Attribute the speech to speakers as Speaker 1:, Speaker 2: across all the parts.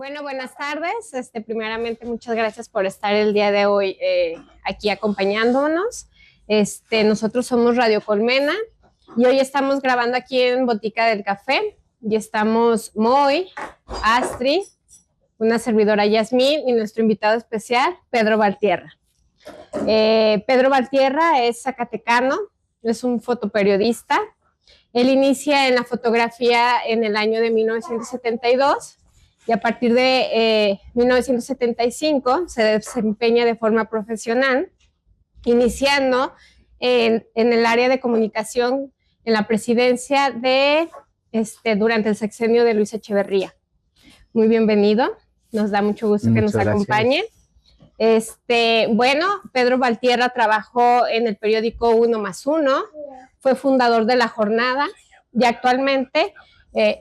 Speaker 1: Bueno, buenas tardes. Primeramente, muchas gracias por estar el día de hoy aquí acompañándonos. Nosotros somos Radio Colmena y hoy estamos grabando aquí en Botica del Café y estamos Moy, Astrid, una servidora Yasmín y nuestro invitado especial, Pedro Valtierra. Pedro Valtierra es zacatecano, es un fotoperiodista. Él inicia en la fotografía en el año de 1972 y a partir de 1975 se desempeña de forma profesional, iniciando en el área de comunicación en la presidencia durante el sexenio de Luis Echeverría. Muy bienvenido, nos da mucho gusto que nos acompañe. Bueno, Pedro Valtierra trabajó en el periódico 1+1, fue fundador de La Jornada y actualmente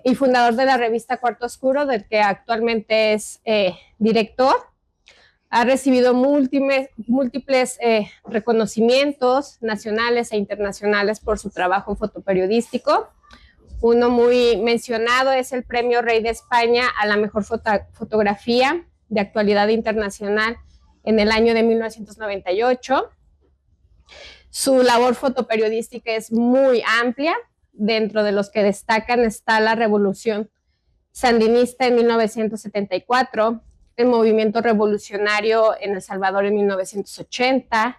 Speaker 1: y fundador de la revista Cuarto Oscuro, del que actualmente es director. Ha recibido múltiples reconocimientos nacionales e internacionales por su trabajo fotoperiodístico. Uno muy mencionado es el Premio Rey de España a la mejor fotografía de actualidad internacional en el año de 1998. Su labor fotoperiodística es muy amplia. Dentro de los que destacan está la Revolución Sandinista en 1974, el movimiento revolucionario en El Salvador en 1980,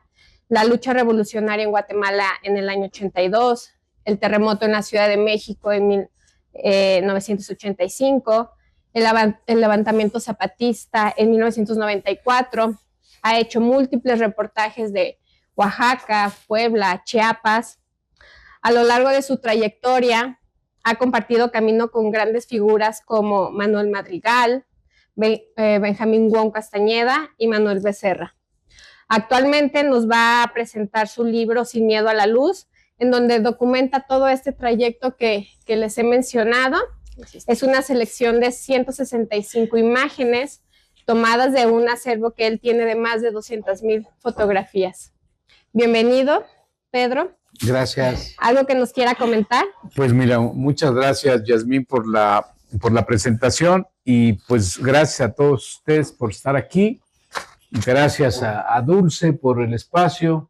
Speaker 1: la lucha revolucionaria en Guatemala en el año 82, el terremoto en la Ciudad de México en 1985, el levantamiento zapatista en 1994. Ha hecho múltiples reportajes de Oaxaca, Puebla, Chiapas. A lo largo de su trayectoria, ha compartido camino con grandes figuras como Manuel Madrigal, Benjamín Wong Castañeda y Manuel Becerra. Actualmente nos va a presentar su libro Sin Miedo a la Luz, en donde documenta todo este trayecto que les he mencionado. Es una selección de 165 imágenes tomadas de un acervo que él tiene de más de 200,000 fotografías. Bienvenido, Pedro.
Speaker 2: Gracias.
Speaker 1: ¿Algo que nos quiera comentar?
Speaker 2: Pues mira, muchas gracias, Yasmín, por la presentación y pues gracias a todos ustedes por estar aquí. Gracias a Dulce por el espacio,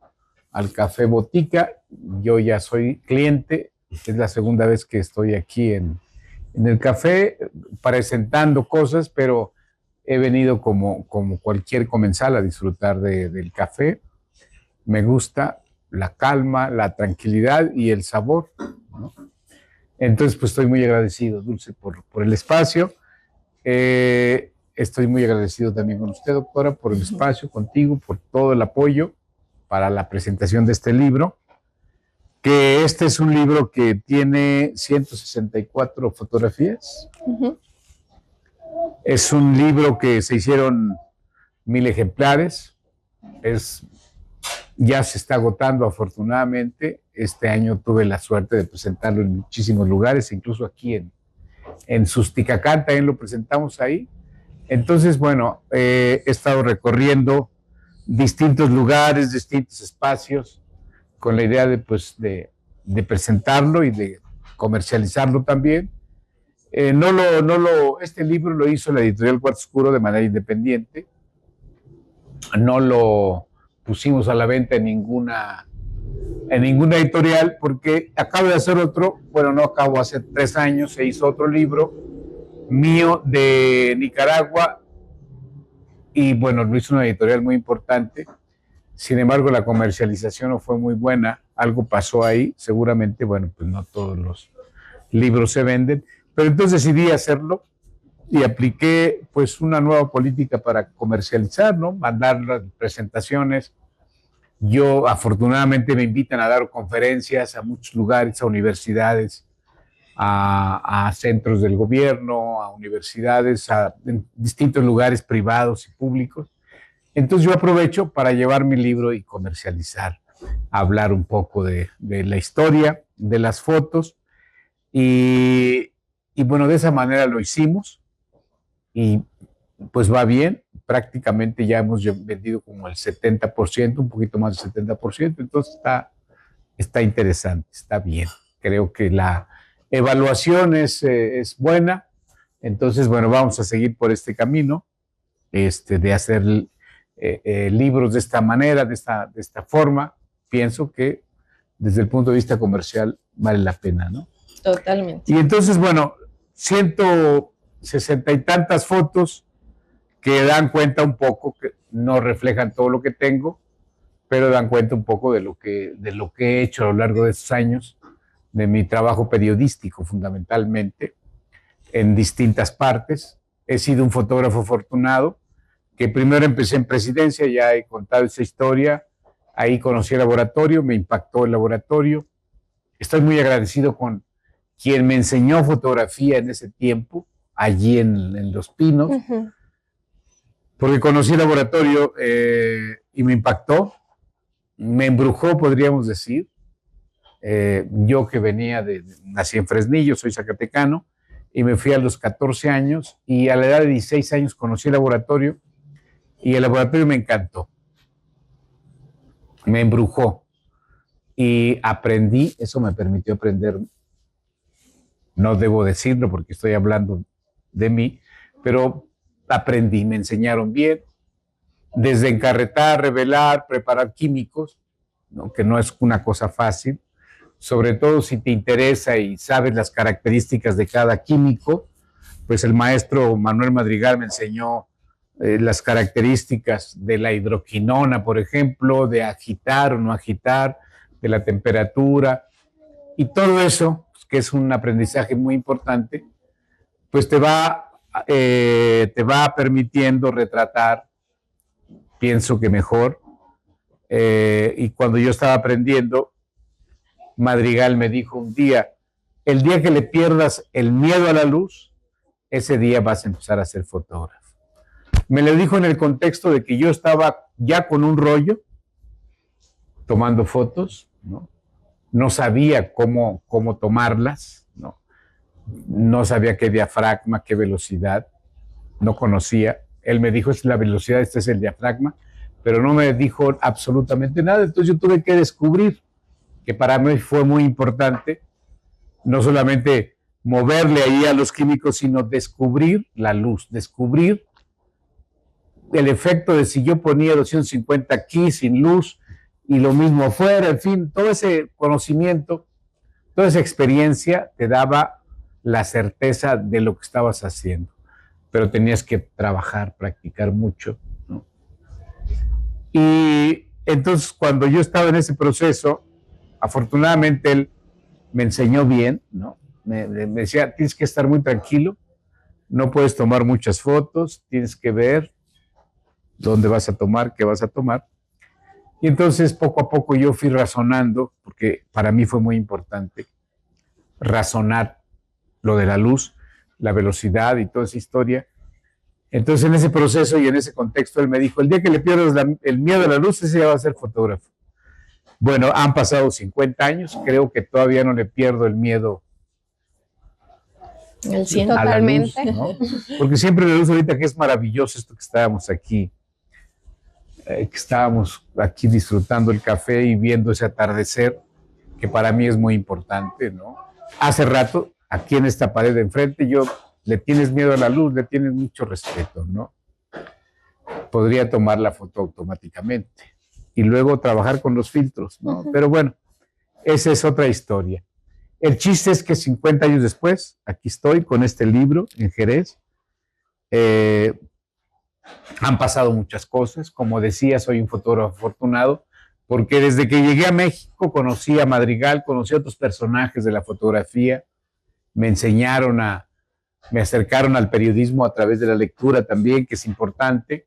Speaker 2: al Café Botica. Yo ya soy cliente, es la segunda vez que estoy aquí en el café presentando cosas, pero he venido como cualquier comensal a disfrutar del café. Me gusta la calma, la tranquilidad y el sabor, ¿no? Entonces, pues estoy muy agradecido, Dulce, por el espacio. Estoy muy agradecido también con usted, doctora, por el espacio, contigo, por todo el apoyo para la presentación de este libro, que este es un libro que tiene 164 fotografías. Es un libro que se hicieron 1000 ejemplares, ya se está agotando afortunadamente. Este año tuve la suerte de presentarlo en muchísimos lugares, incluso aquí en Susticacán también lo presentamos ahí. Entonces, bueno, he estado recorriendo distintos lugares, distintos espacios, con la idea de presentarlo y de comercializarlo también. Este libro lo hizo la editorial Cuarto Oscuro de manera independiente. No lo pusimos a la venta en ninguna editorial, porque acabo de hacer otro, bueno, no acabo, hace 3 años se hizo otro libro mío de Nicaragua y bueno, lo hizo una editorial muy importante. Sin embargo, la comercialización no fue muy buena, algo pasó ahí, seguramente, bueno, pues no todos los libros se venden, pero entonces decidí hacerlo y apliqué pues una nueva política para comercializar, ¿no? Mandar las presentaciones. Yo afortunadamente me invitan a dar conferencias a muchos lugares, a universidades, a centros del gobierno, a universidades, en distintos lugares privados y públicos. Entonces yo aprovecho para llevar mi libro y comercializar, hablar un poco de la historia, de las fotos y bueno, de esa manera lo hicimos. Y pues va bien, prácticamente ya hemos vendido como el 70%, un poquito más del 70%, entonces está interesante, está bien. Creo que la evaluación es buena, Entonces, bueno, vamos a seguir por este camino, de hacer libros de esta manera, de esta forma. Pienso que desde el punto de vista comercial vale la pena, ¿no?
Speaker 3: Totalmente.
Speaker 2: Y entonces, bueno, 160 y tantas fotos que dan cuenta un poco, que no reflejan todo lo que tengo, pero dan cuenta un poco de lo que he hecho a lo largo de estos años, de mi trabajo periodístico fundamentalmente, en distintas partes. He sido un fotógrafo afortunado, que primero empecé en Presidencia, ya he contado esa historia, ahí conocí el laboratorio, me impactó el laboratorio. Estoy muy agradecido con quien me enseñó fotografía en ese tiempo, allí en Los Pinos, porque conocí el laboratorio y me impactó, me embrujó, podríamos decir. Yo que nací en Fresnillo, soy zacatecano, y me fui a los 14 años, y a la edad de 16 años conocí el laboratorio, y el laboratorio me encantó, me embrujó, y aprendí, eso me permitió aprender, no debo decirlo porque estoy hablando de mí, pero aprendí, me enseñaron bien, desde encarretar, revelar, preparar químicos, ¿no? Que no es una cosa fácil, sobre todo si te interesa y sabes las características de cada químico. Pues el maestro Manuel Madrigal me enseñó las características de la hidroquinona, por ejemplo, de agitar o no agitar, de la temperatura, y todo eso, pues, que es un aprendizaje muy importante, pues te va permitiendo retratar, pienso que mejor. Y cuando yo estaba aprendiendo, Madrigal me dijo un día: el día que le pierdas el miedo a la luz, ese día vas a empezar a ser fotógrafo. Me lo dijo en el contexto de que yo estaba ya con un rollo, tomando fotos, ¿no? No sabía cómo tomarlas, ¿no? No sabía qué diafragma, qué velocidad, no conocía. Él me dijo: es la velocidad, este es el diafragma, pero no me dijo absolutamente nada. Entonces yo tuve que descubrir, que para mí fue muy importante, no solamente moverle ahí a los químicos, sino descubrir la luz, descubrir el efecto de si yo ponía 250 aquí sin luz y lo mismo afuera, en fin, todo ese conocimiento, toda esa experiencia te daba la certeza de lo que estabas haciendo, pero tenías que trabajar, practicar mucho, ¿no? Y entonces, cuando yo estaba en ese proceso, afortunadamente él me enseñó bien, ¿no? Me decía: tienes que estar muy tranquilo, no puedes tomar muchas fotos, tienes que ver dónde vas a tomar, qué vas a tomar. Y entonces, poco a poco, yo fui razonando, porque para mí fue muy importante razonar lo de la luz, la velocidad y toda esa historia. Entonces, en ese proceso y en ese contexto, él me dijo: el día que le pierdas el miedo a la luz, ese ya va a ser fotógrafo. Bueno, han pasado 50 años, creo que todavía no le pierdo el miedo
Speaker 3: El 100.
Speaker 2: a la luz,
Speaker 1: Totalmente.
Speaker 2: ¿no? Porque siempre la luz, ahorita que es maravilloso esto que estábamos aquí, disfrutando el café y viendo ese atardecer, que para mí es muy importante, ¿no? Hace rato, aquí en esta pared de enfrente, le tienes miedo a la luz, le tienes mucho respeto, ¿no? Podría tomar la foto automáticamente y luego trabajar con los filtros, ¿no? Pero bueno, esa es otra historia. El chiste es que 50 años después, aquí estoy con este libro en Jerez. Han pasado muchas cosas. Como decía, soy un fotógrafo afortunado, porque desde que llegué a México conocí a Madrigal, conocí a otros personajes de la fotografía, me acercaron al periodismo a través de la lectura también, que es importante.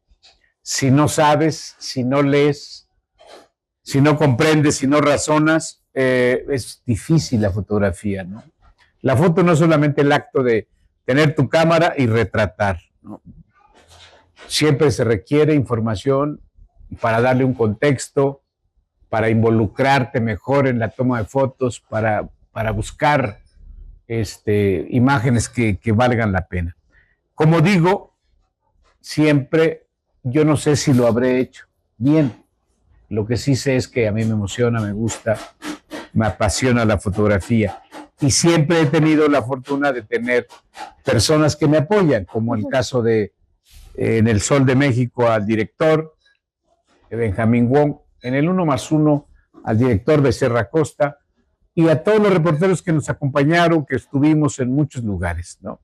Speaker 2: Si no sabes, si no lees, si no comprendes, si no razonas, es difícil la fotografía, ¿no? La foto no es solamente el acto de tener tu cámara y retratar, ¿no? Siempre se requiere información para darle un contexto, para involucrarte mejor en la toma de fotos, para buscar imágenes que valgan la pena. Como digo, siempre, yo no sé si lo habré hecho bien. Lo que sí sé es que a mí me emociona, me gusta, me apasiona la fotografía. y siempre he tenido la fortuna de tener personas que me apoyan, como el caso de en El Sol de México al director Benjamín Wong, en el 1+1 al director Becerra Costa y a todos los reporteros que nos acompañaron, que estuvimos en muchos lugares, ¿no?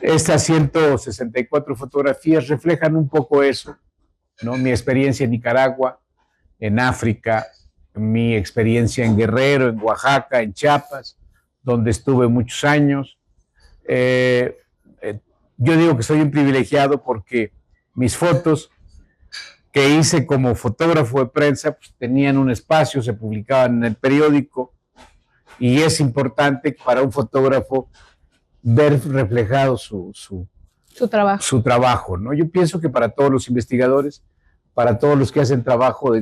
Speaker 2: Estas 164 fotografías reflejan un poco eso, ¿no? Mi experiencia en Nicaragua, en África, mi experiencia en Guerrero, en Oaxaca, en Chiapas, donde estuve muchos años. Yo digo que soy un privilegiado porque mis fotos que hice como fotógrafo de prensa pues, tenían un espacio, se publicaban en el periódico y es importante para un fotógrafo ver reflejado su trabajo, ¿no? Yo pienso que para todos los investigadores, para todos los que hacen trabajo,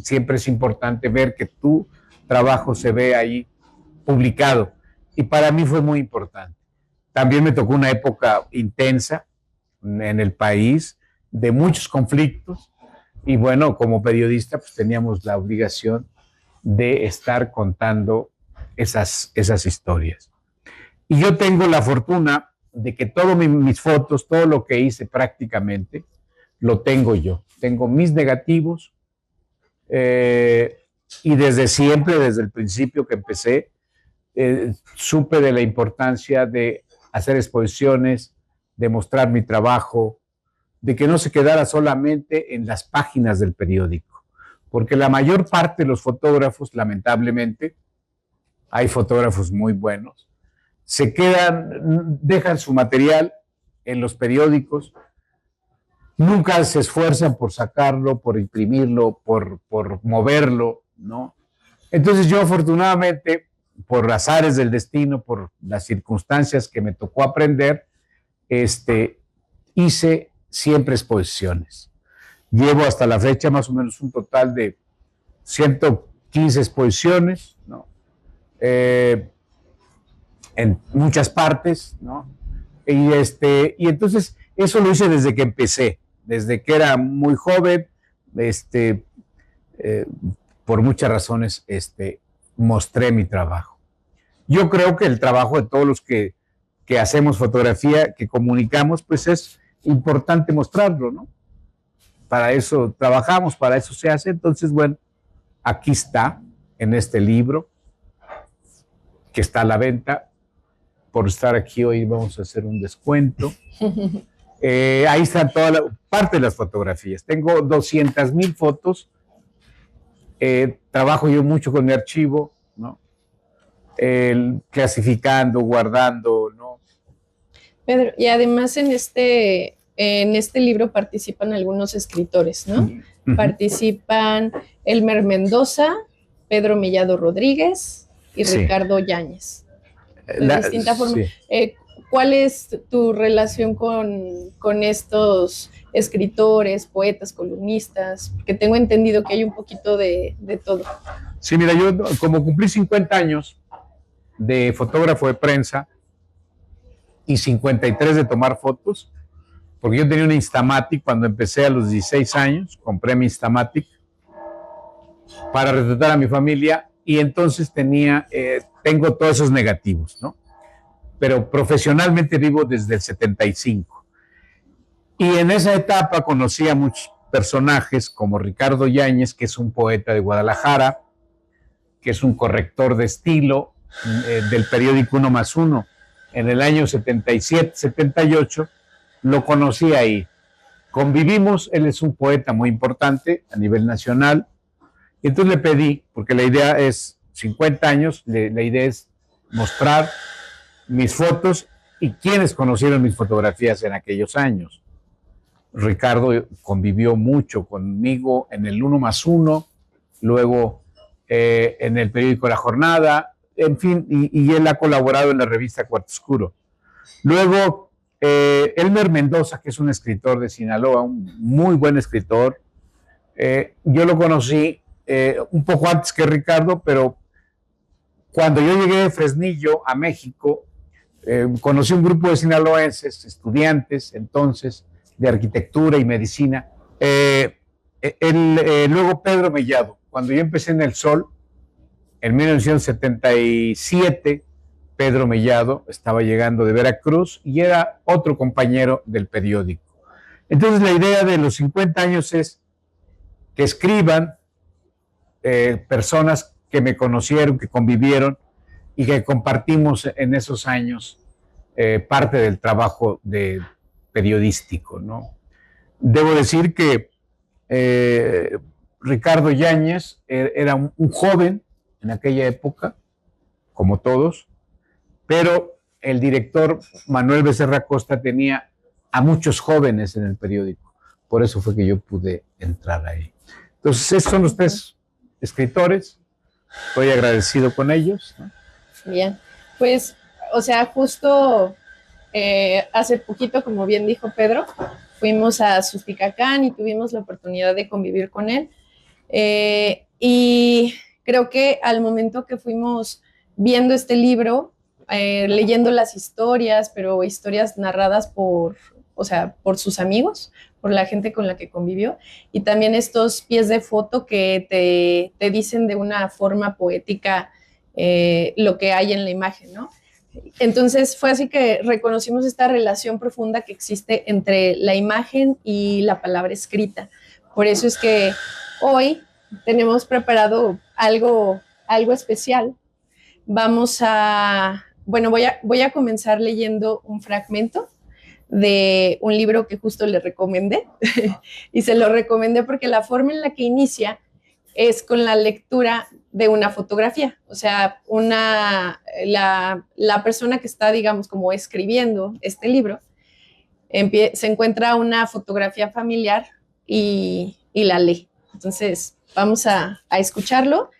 Speaker 2: siempre es importante ver que tu trabajo se ve ahí publicado. Y para mí fue muy importante. También me tocó una época intensa en el país, de muchos conflictos, y bueno, como periodista, pues teníamos la obligación de estar contando esas historias. Y yo tengo la fortuna de que todas mis fotos, todo lo que hice prácticamente, lo tengo yo. Tengo mis negativos y desde siempre, desde el principio que empecé, supe de la importancia de hacer exposiciones, de mostrar mi trabajo, de que no se quedara solamente en las páginas del periódico, porque la mayor parte de los fotógrafos, lamentablemente, hay fotógrafos muy buenos, se quedan, dejan su material en los periódicos, nunca se esfuerzan por sacarlo, por imprimirlo, por moverlo, ¿no? Entonces yo afortunadamente, por azares del destino, por las circunstancias que me tocó aprender, hice siempre exposiciones. Llevo hasta la fecha más o menos un total de 115 exposiciones, ¿no? En muchas partes, ¿no? Y entonces eso lo hice desde que empecé, desde que era muy joven, por muchas razones, mostré mi trabajo. Yo creo que el trabajo de todos los que hacemos fotografía, que comunicamos, pues es importante mostrarlo, ¿no? Para eso trabajamos, para eso se hace. Entonces, bueno, aquí está, en este libro, que está a la venta. Por estar aquí hoy vamos a hacer un descuento. Ahí está toda la parte de las fotografías. Tengo 200,000 fotos. Trabajo yo mucho con mi archivo, ¿no? Clasificando, guardando, ¿no?
Speaker 3: Pedro, y además en este libro participan algunos escritores, ¿no? Uh-huh. Participan Elmer Mendoza, Pedro Mellado Rodríguez y sí. Ricardo Yáñez. De distinta forma. Sí. ¿Cuál es tu relación con estos escritores, poetas, columnistas? Porque tengo entendido que hay un poquito de todo.
Speaker 2: Sí, mira, yo como cumplí 50 años de fotógrafo de prensa y 53 de tomar fotos, porque yo tenía una Instamatic cuando empecé a los 16 años, compré mi Instamatic para retratar a mi familia y entonces tengo todos esos negativos, ¿no? Pero profesionalmente vivo desde el 75. Y en esa etapa conocí a muchos personajes como Ricardo Yáñez, que es un poeta de Guadalajara, que es un corrector de estilo del periódico 1+1. En el año 77, 78, lo conocí ahí. Convivimos, él es un poeta muy importante a nivel nacional. Y entonces le pedí, porque la idea es 50 años, la idea es mostrar mis fotos y quienes conocieron mis fotografías en aquellos años. Ricardo convivió mucho conmigo en el 1+1, luego en el periódico La Jornada, en fin, y él ha colaborado en la revista Cuarto Oscuro. Luego, Elmer Mendoza, que es un escritor de Sinaloa, un muy buen escritor, yo lo conocí un poco antes que Ricardo, pero cuando yo llegué de Fresnillo a México, conocí un grupo de sinaloenses, estudiantes entonces, de arquitectura y medicina. Luego Pedro Mellado, cuando yo empecé en El Sol, En 1977, Pedro Mellado estaba llegando de Veracruz y era otro compañero del periódico. Entonces la idea de los 50 años es que escriban personas que me conocieron, que convivieron y que compartimos en esos años parte del trabajo periodístico, ¿no? Debo decir que Ricardo Yáñez era un joven en aquella época, como todos, pero el director Manuel Becerra Costa tenía a muchos jóvenes en el periódico. Por eso fue que yo pude entrar ahí. Entonces, estos son los 3 escritores. Estoy agradecido con ellos, ¿no?
Speaker 3: Bien, pues, o sea, justo hace poquito, como bien dijo Pedro, fuimos a Susticacán y tuvimos la oportunidad de convivir con él. Y creo que al momento que fuimos viendo este libro, leyendo las historias, pero historias narradas por sus amigos, por la gente con la que convivió, y también estos pies de foto que te dicen de una forma poética lo que hay en la imagen, ¿no? Entonces fue así que reconocimos esta relación profunda que existe entre la imagen y la palabra escrita. Por eso es que hoy tenemos preparado algo especial. Voy a comenzar leyendo un fragmento de un libro que justo le recomendé y se lo recomendé porque la forma en la que inicia es con la lectura de una fotografía, o sea, la persona que está, digamos, como escribiendo este libro, se encuentra una fotografía familiar y la lee. Entonces, vamos a escucharlo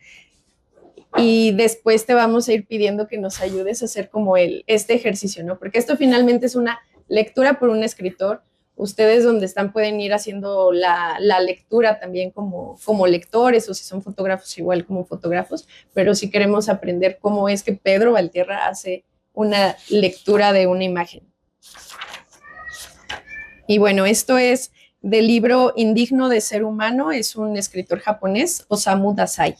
Speaker 3: y después te vamos a ir pidiendo que nos ayudes a hacer como este ejercicio, ¿no? Porque esto finalmente es una lectura por un escritor. Ustedes donde están pueden ir haciendo la lectura también como lectores, o si son fotógrafos igual como fotógrafos, pero si queremos aprender cómo es que Pedro Valtierra hace una lectura de una imagen. Y bueno, esto es del libro Indigno de ser humano, es un escritor japonés, Osamu Dazai.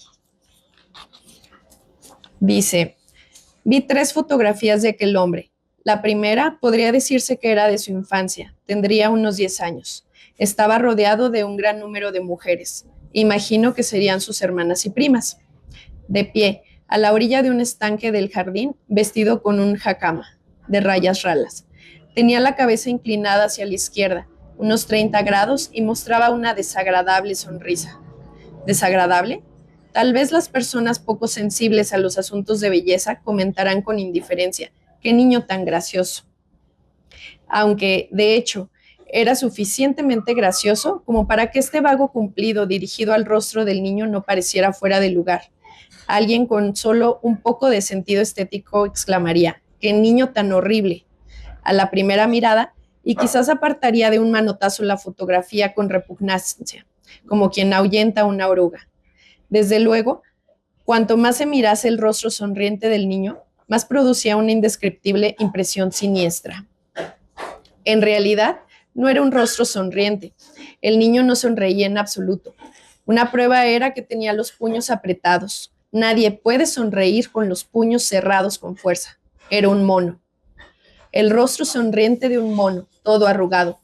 Speaker 3: Dice: vi 3 fotografías de aquel hombre. La primera podría decirse que era de su infancia, tendría unos 10 años. Estaba rodeado de un gran número de mujeres. Imagino que serían sus hermanas y primas. De pie, a la orilla de un estanque del jardín, vestido con un hakama, de rayas ralas. Tenía la cabeza inclinada hacia la izquierda, unos 30 grados, y mostraba una desagradable sonrisa. ¿Desagradable? Tal vez las personas poco sensibles a los asuntos de belleza comentarán con indiferencia: ¡qué niño tan gracioso! Aunque, de hecho, era suficientemente gracioso como para que este vago cumplido dirigido al rostro del niño no pareciera fuera de lugar. Alguien con solo un poco de sentido estético exclamaría: ¡qué niño tan horrible! A la primera mirada, y quizás apartaría de un manotazo la fotografía con repugnancia, como quien ahuyenta a una oruga. Desde luego, cuanto más se mirase el rostro sonriente del niño, más producía una indescriptible impresión siniestra. En realidad, no era un rostro sonriente. El niño no sonreía en absoluto. Una prueba era que tenía los puños apretados. Nadie puede sonreír con los puños cerrados con fuerza. Era un mono. El rostro sonriente de un mono, todo arrugado.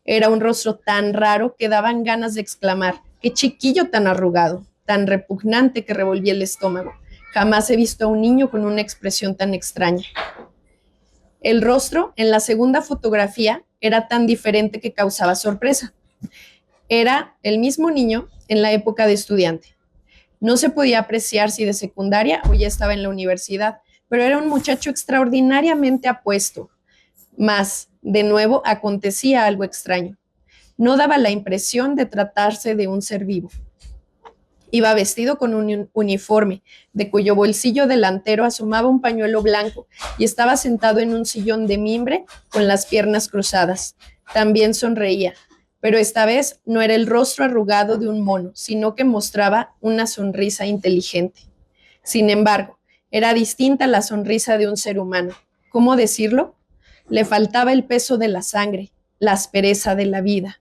Speaker 3: Era un rostro tan raro que daban ganas de exclamar: ¡qué chiquillo tan arrugado! Tan repugnante que revolvía el estómago. Jamás he visto a un niño con una expresión tan extraña. El rostro en la segunda fotografía era tan diferente que causaba sorpresa. Era el mismo niño en la época de estudiante. No se podía apreciar si de secundaria o ya estaba en la universidad, pero era un muchacho extraordinariamente apuesto. Mas, de nuevo, acontecía algo extraño. No daba la impresión de tratarse de un ser vivo. Iba vestido con un uniforme, de cuyo bolsillo delantero asomaba un pañuelo blanco, y estaba sentado en un sillón de mimbre con las piernas cruzadas. También sonreía, pero esta vez no era el rostro arrugado de un mono, sino que mostraba una sonrisa inteligente. Sin embargo, era distinta la sonrisa de un ser humano. ¿Cómo decirlo? Le faltaba el peso de la sangre, la aspereza de la vida.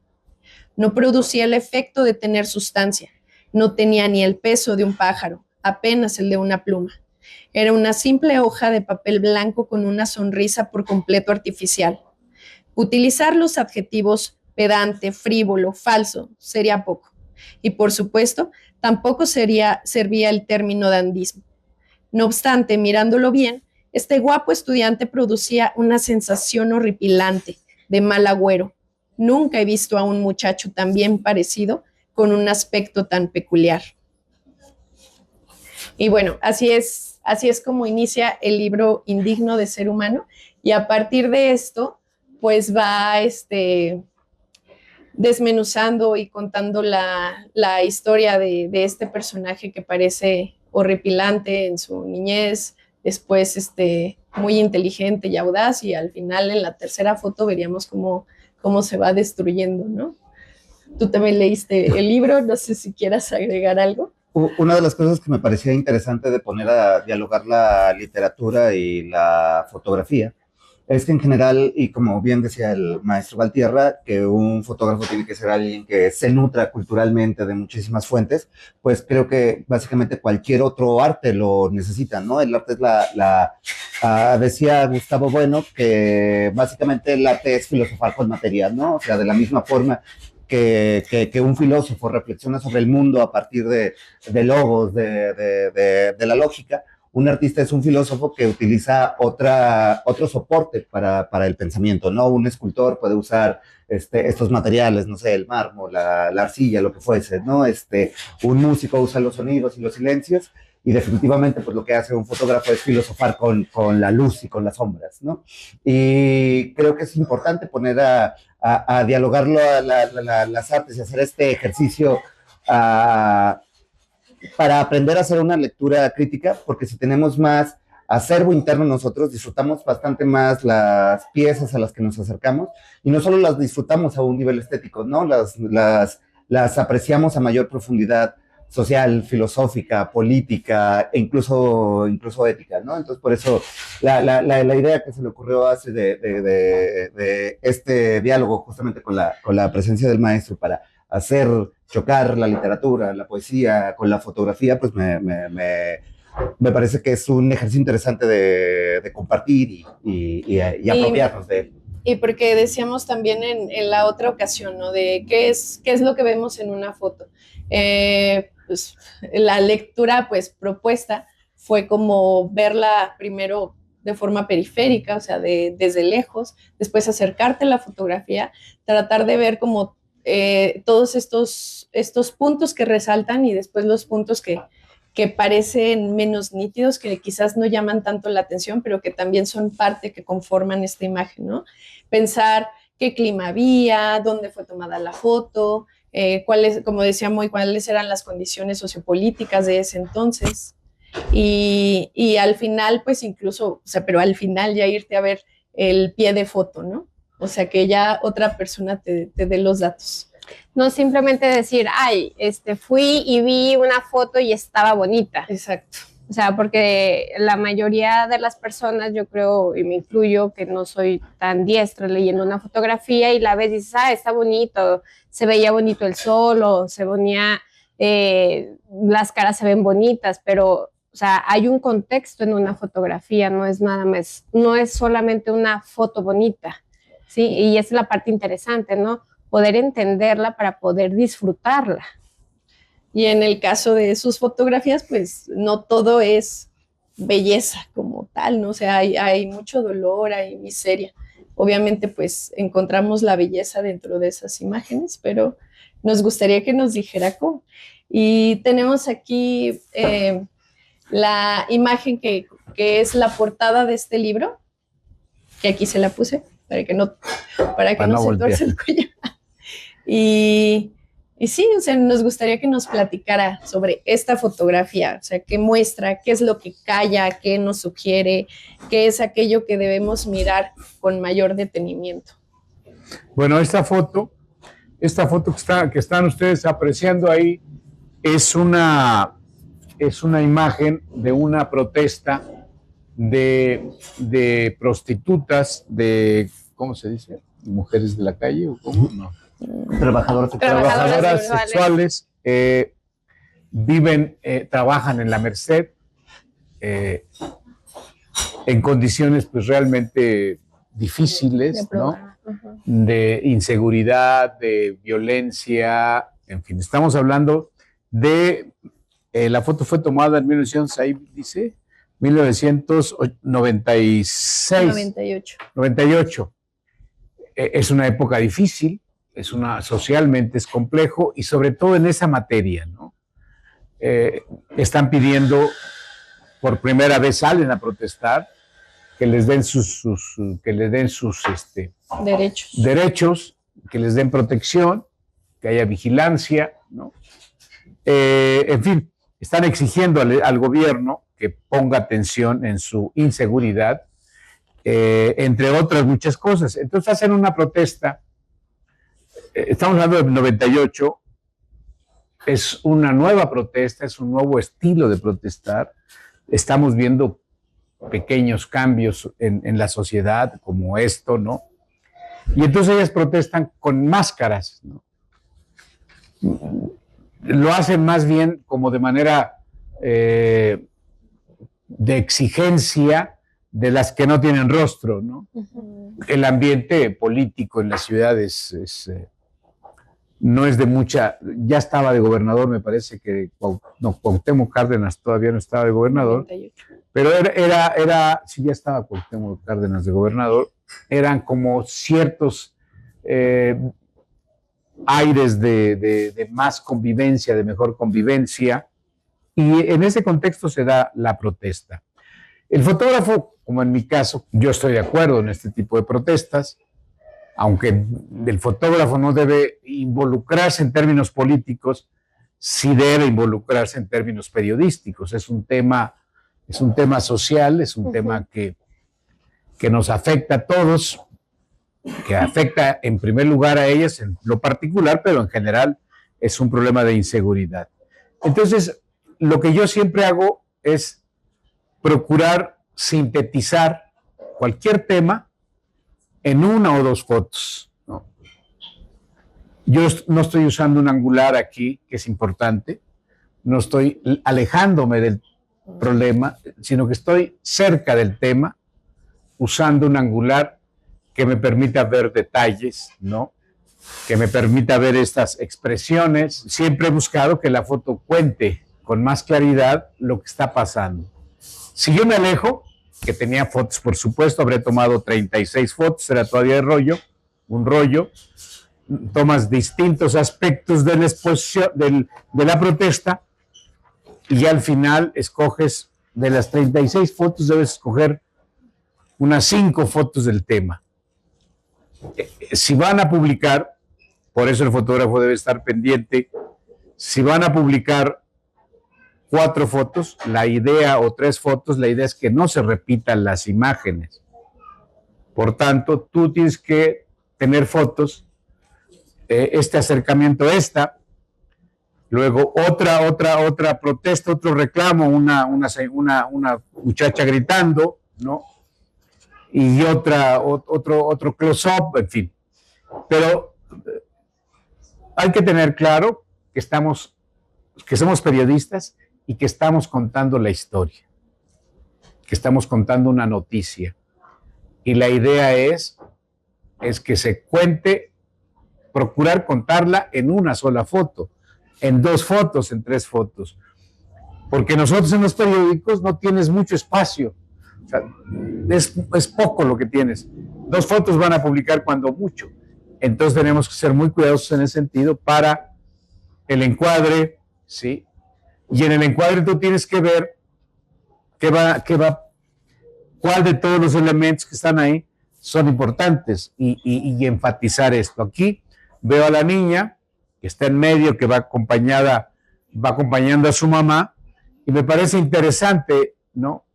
Speaker 3: No producía el efecto de tener sustancia. No tenía ni el peso de un pájaro, apenas el de una pluma. Era una simple hoja de papel blanco con una sonrisa por completo artificial. Utilizar los adjetivos pedante, frívolo, falso sería poco. Y por supuesto, tampoco servía el término dandismo. No obstante, mirándolo bien, este guapo estudiante producía una sensación horripilante, de mal agüero. Nunca he visto a un muchacho tan bien parecido, con un aspecto tan peculiar. Y bueno, así es como inicia el libro Indigno de Ser Humano, y a partir de esto, pues va desmenuzando y contando la historia de este personaje que parece horripilante en su niñez, después muy inteligente y audaz, y al final en la tercera foto veríamos cómo se va destruyendo, ¿no? Tú también leíste el libro, no sé si quieras agregar algo.
Speaker 4: Una de las cosas que me parecía interesante de poner a dialogar la literatura y la fotografía es que en general, y como bien decía el maestro Valtierra, que un fotógrafo tiene que ser alguien que se nutra culturalmente de muchísimas fuentes, pues creo que básicamente cualquier otro arte lo necesita, ¿no? El arte es decía Gustavo Bueno, que básicamente el arte es filosofar con material, ¿no? O sea, de la misma forma que un filósofo reflexiona sobre el mundo a partir de logos, de la lógica, un artista es un filósofo que utiliza otro soporte para el pensamiento, ¿no? Un escultor puede usar estos materiales, no sé, el mármol, la arcilla, lo que fuese, ¿no? Un músico usa los sonidos y los silencios, y definitivamente pues lo que hace un fotógrafo es filosofar con la luz y con las sombras, ¿no? Y creo que es importante poner a dialogar las artes y hacer este ejercicio para aprender a hacer una lectura crítica, porque si tenemos más acervo interno nosotros, disfrutamos bastante más las piezas a las que nos acercamos, y no solo las disfrutamos a un nivel estético, ¿no? Las apreciamos a mayor profundidad social, filosófica, política e incluso ética, ¿no? Entonces, por eso la idea que se le ocurrió hace de este diálogo justamente con la presencia del maestro para hacer chocar la literatura, la poesía con la fotografía, pues me parece que es un ejercicio interesante de compartir y apropiarnos de él.
Speaker 3: Y porque decíamos también en la otra ocasión, ¿no? De qué es lo que vemos en una foto. Pues, la lectura pues propuesta fue como verla primero de forma periférica, o sea, desde lejos, después acercarte a la fotografía, tratar de ver como todos estos puntos que resaltan, y después los puntos que parecen menos nítidos, que quizás no llaman tanto la atención, pero que también son parte que conforman esta imagen, ¿no? Pensar qué clima había, dónde fue tomada la foto, como decía Moy, cuáles eran las condiciones sociopolíticas de ese entonces. Y al final, pues incluso, o sea, pero al final ya irte a ver el pie de foto, ¿no? O sea, que ya otra persona te dé los datos.
Speaker 1: No simplemente decir, ay, fui y vi una foto y estaba bonita.
Speaker 3: Exacto.
Speaker 1: O sea, porque la mayoría de las personas, yo creo, y me incluyo, que no soy tan diestra leyendo una fotografía y la ves y dices, ah, está bonito, se veía bonito el sol, o las caras se ven bonitas, pero, o sea, hay un contexto en una fotografía, no es nada más, no es solamente una foto bonita, ¿sí? Y esa es la parte interesante, ¿no? Poder entenderla para poder disfrutarla.
Speaker 3: Y en el caso de sus fotografías, pues no todo es belleza como tal, ¿no? O sea, hay mucho dolor, hay miseria. Obviamente, pues encontramos la belleza dentro de esas imágenes, pero nos gustaría que nos dijera cómo. Y tenemos aquí la imagen que es la portada de este libro, que aquí se la puse para que no se tuerce el cuello. Y sí, o sea, nos gustaría que nos platicara sobre esta fotografía, o sea, qué muestra, qué es lo que calla, qué nos sugiere, qué es aquello que debemos mirar con mayor detenimiento.
Speaker 2: Bueno, esta foto que están ustedes apreciando ahí es una imagen de una protesta de prostitutas, ¿cómo se dice? ¿Mujeres de la calle o cómo? No.
Speaker 4: Trabajadoras
Speaker 2: sexuales trabajan en la Merced, en condiciones pues realmente difíciles, ¿no? De inseguridad, de violencia, en fin, estamos hablando de, la foto fue tomada en 1996, 98. Es una época difícil, socialmente es complejo y sobre todo en esa materia, ¿no? Están pidiendo, por primera vez salen a protestar, que les den sus derechos, que les den protección, que haya vigilancia, ¿no? En fin, están exigiendo al gobierno que ponga atención en su inseguridad, entre otras muchas cosas. Entonces hacen una protesta, estamos hablando del 98, es una nueva protesta, es un nuevo estilo de protestar, estamos viendo pequeños cambios en la sociedad como esto, ¿no? Y entonces ellas protestan con máscaras, ¿no? Lo hacen más bien como de manera de exigencia de las que no tienen rostro, ¿no? El ambiente político en las ciudades no es de mucha, ya estaba de gobernador, me parece que Cuauhtémoc Cárdenas todavía no estaba de gobernador, 98. Pero sí, ya estaba Cuauhtémoc Cárdenas de gobernador, eran como ciertos aires de más convivencia, de mejor convivencia, y en ese contexto se da la protesta. El fotógrafo, como en mi caso, yo estoy de acuerdo en este tipo de protestas, aunque el fotógrafo no debe involucrarse en términos políticos, sí debe involucrarse en términos periodísticos. Es un tema social, es un tema que nos afecta a todos, que afecta en primer lugar a ellas en lo particular, pero en general es un problema de inseguridad. Entonces, lo que yo siempre hago es procurar sintetizar cualquier tema en una o dos fotos, ¿no? Yo no estoy usando un angular aquí, que es importante, no estoy alejándome del problema, sino que estoy cerca del tema, usando un angular que me permita ver detalles, ¿no? Que me permita ver estas expresiones. Siempre he buscado que la foto cuente con más claridad lo que está pasando. Si yo me alejo, que tenía fotos, por supuesto, habré tomado 36 fotos, era todavía un rollo, tomas distintos aspectos de la exposición, de la protesta, y al final escoges, de las 36 fotos, debes escoger unas 5 fotos del tema. Si van a publicar, por eso el fotógrafo debe estar pendiente, si van a publicar 4 fotos, o 3 fotos, la idea es que no se repitan las imágenes. Por tanto, tú tienes que tener fotos, este acercamiento, luego otra protesta, otro reclamo, una muchacha gritando, ¿no? Y otro close-up, en fin. Pero hay que tener claro que somos periodistas y que estamos contando la historia, que estamos contando una noticia. Y la idea es que se cuente, procurar contarla en una sola foto, en 2 fotos, en 3 fotos. Porque nosotros en los periódicos no tienes mucho espacio. O sea, es poco lo que tienes. 2 fotos van a publicar cuando mucho. Entonces tenemos que ser muy cuidadosos en ese sentido para el encuadre, ¿sí? Y en el encuadre tú tienes que ver cuál de todos los elementos que están ahí son importantes y enfatizar esto. Aquí veo a la niña que está en medio, que va acompañando a su mamá, y me parece interesante, ¿no?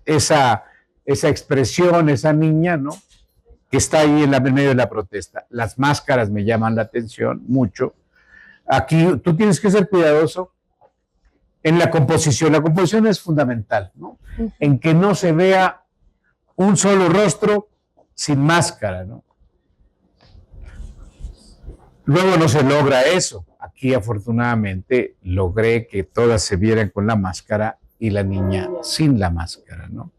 Speaker 2: Esa expresión, esa niña, ¿no? Que está ahí en medio de la protesta. Las máscaras me llaman la atención mucho. Aquí tú tienes que ser cuidadoso en la composición. La composición es fundamental, ¿no? En que no se vea un solo rostro sin máscara, ¿no? Luego no se logra eso. aquí afortunadamente logré que todas se vieran con la máscara y la niña sin la máscara, ¿no?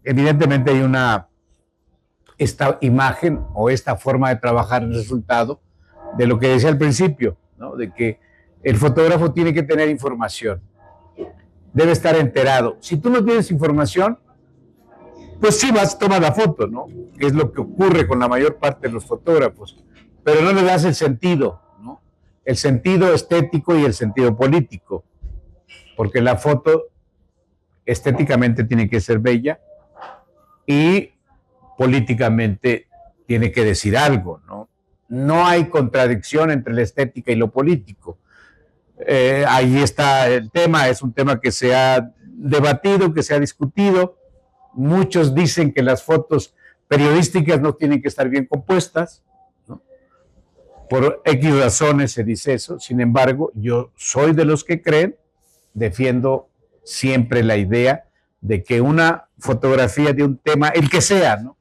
Speaker 2: Evidentemente hay esta imagen o esta forma de trabajar el resultado de lo que decía al principio, ¿no? De que el fotógrafo tiene que tener información, debe estar enterado. Si tú no tienes información, pues sí vas, toma la foto, ¿no? Que es lo que ocurre con la mayor parte de los fotógrafos, pero no le das el sentido, ¿no? El sentido estético y el sentido político, porque la foto estéticamente tiene que ser bella y políticamente tiene que decir algo, ¿no? No hay contradicción entre la estética y lo político. Ahí está el tema, es un tema que se ha debatido, que se ha discutido. Muchos dicen que las fotos periodísticas no tienen que estar bien compuestas, ¿no? Por X razones se dice eso. Sin embargo, yo soy de los que creen, defiendo siempre la idea de que una fotografía de un tema, el que sea, ¿no?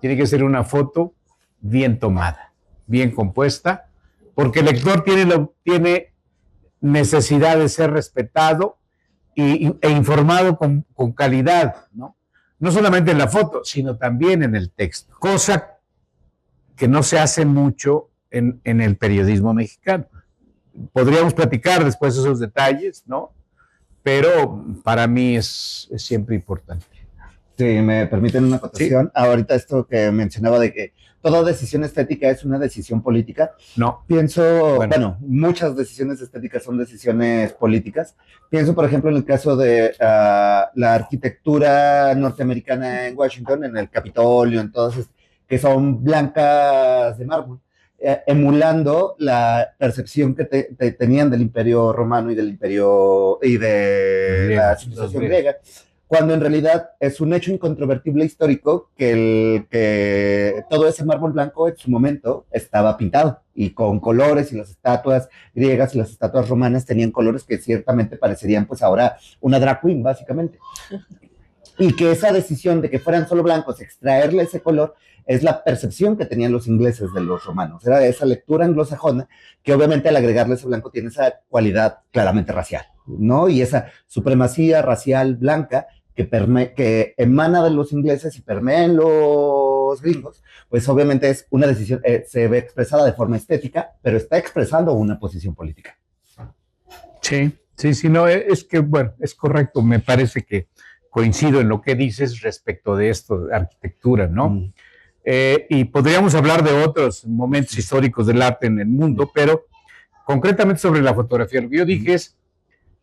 Speaker 2: Tiene que ser una foto bien tomada, bien compuesta, porque el lector tiene necesidad de ser respetado e informado con calidad, ¿no? No solamente en la foto, sino también en el texto, cosa que no se hace mucho en el periodismo mexicano. Podríamos platicar después esos detalles, ¿no? Pero para mí es siempre importante.
Speaker 4: Si me permiten una acotación, ahorita esto que mencionaba de que toda decisión estética es una decisión política.
Speaker 2: No.
Speaker 4: Pienso, bueno, muchas decisiones estéticas son decisiones políticas. Pienso, por ejemplo, en el caso de la arquitectura norteamericana en Washington, en el Capitolio, en todas, que son blancas de mármol, emulando la percepción que tenían del Imperio Romano y del Imperio y de la civilización griega. Cuando en realidad es un hecho incontrovertible histórico que todo ese mármol blanco en su momento estaba pintado y con colores, y las estatuas griegas y las estatuas romanas tenían colores que ciertamente parecerían pues ahora una drag queen básicamente. Y que esa decisión de que fueran solo blancos, extraerle ese color, es la percepción que tenían los ingleses de los romanos. Era esa lectura anglosajona que obviamente al agregarle ese blanco tiene esa cualidad claramente racial, ¿no? Y esa supremacía racial blanca que emana de los ingleses y permea en los gringos, pues obviamente es una decisión, se ve expresada de forma estética, pero está expresando una posición política.
Speaker 2: Sí, no, es que, bueno, es correcto, me parece que coincido en lo que dices respecto de esto, de arquitectura, ¿no? Y podríamos hablar de otros momentos históricos del arte en el mundo, pero concretamente sobre la fotografía, lo que yo dije es,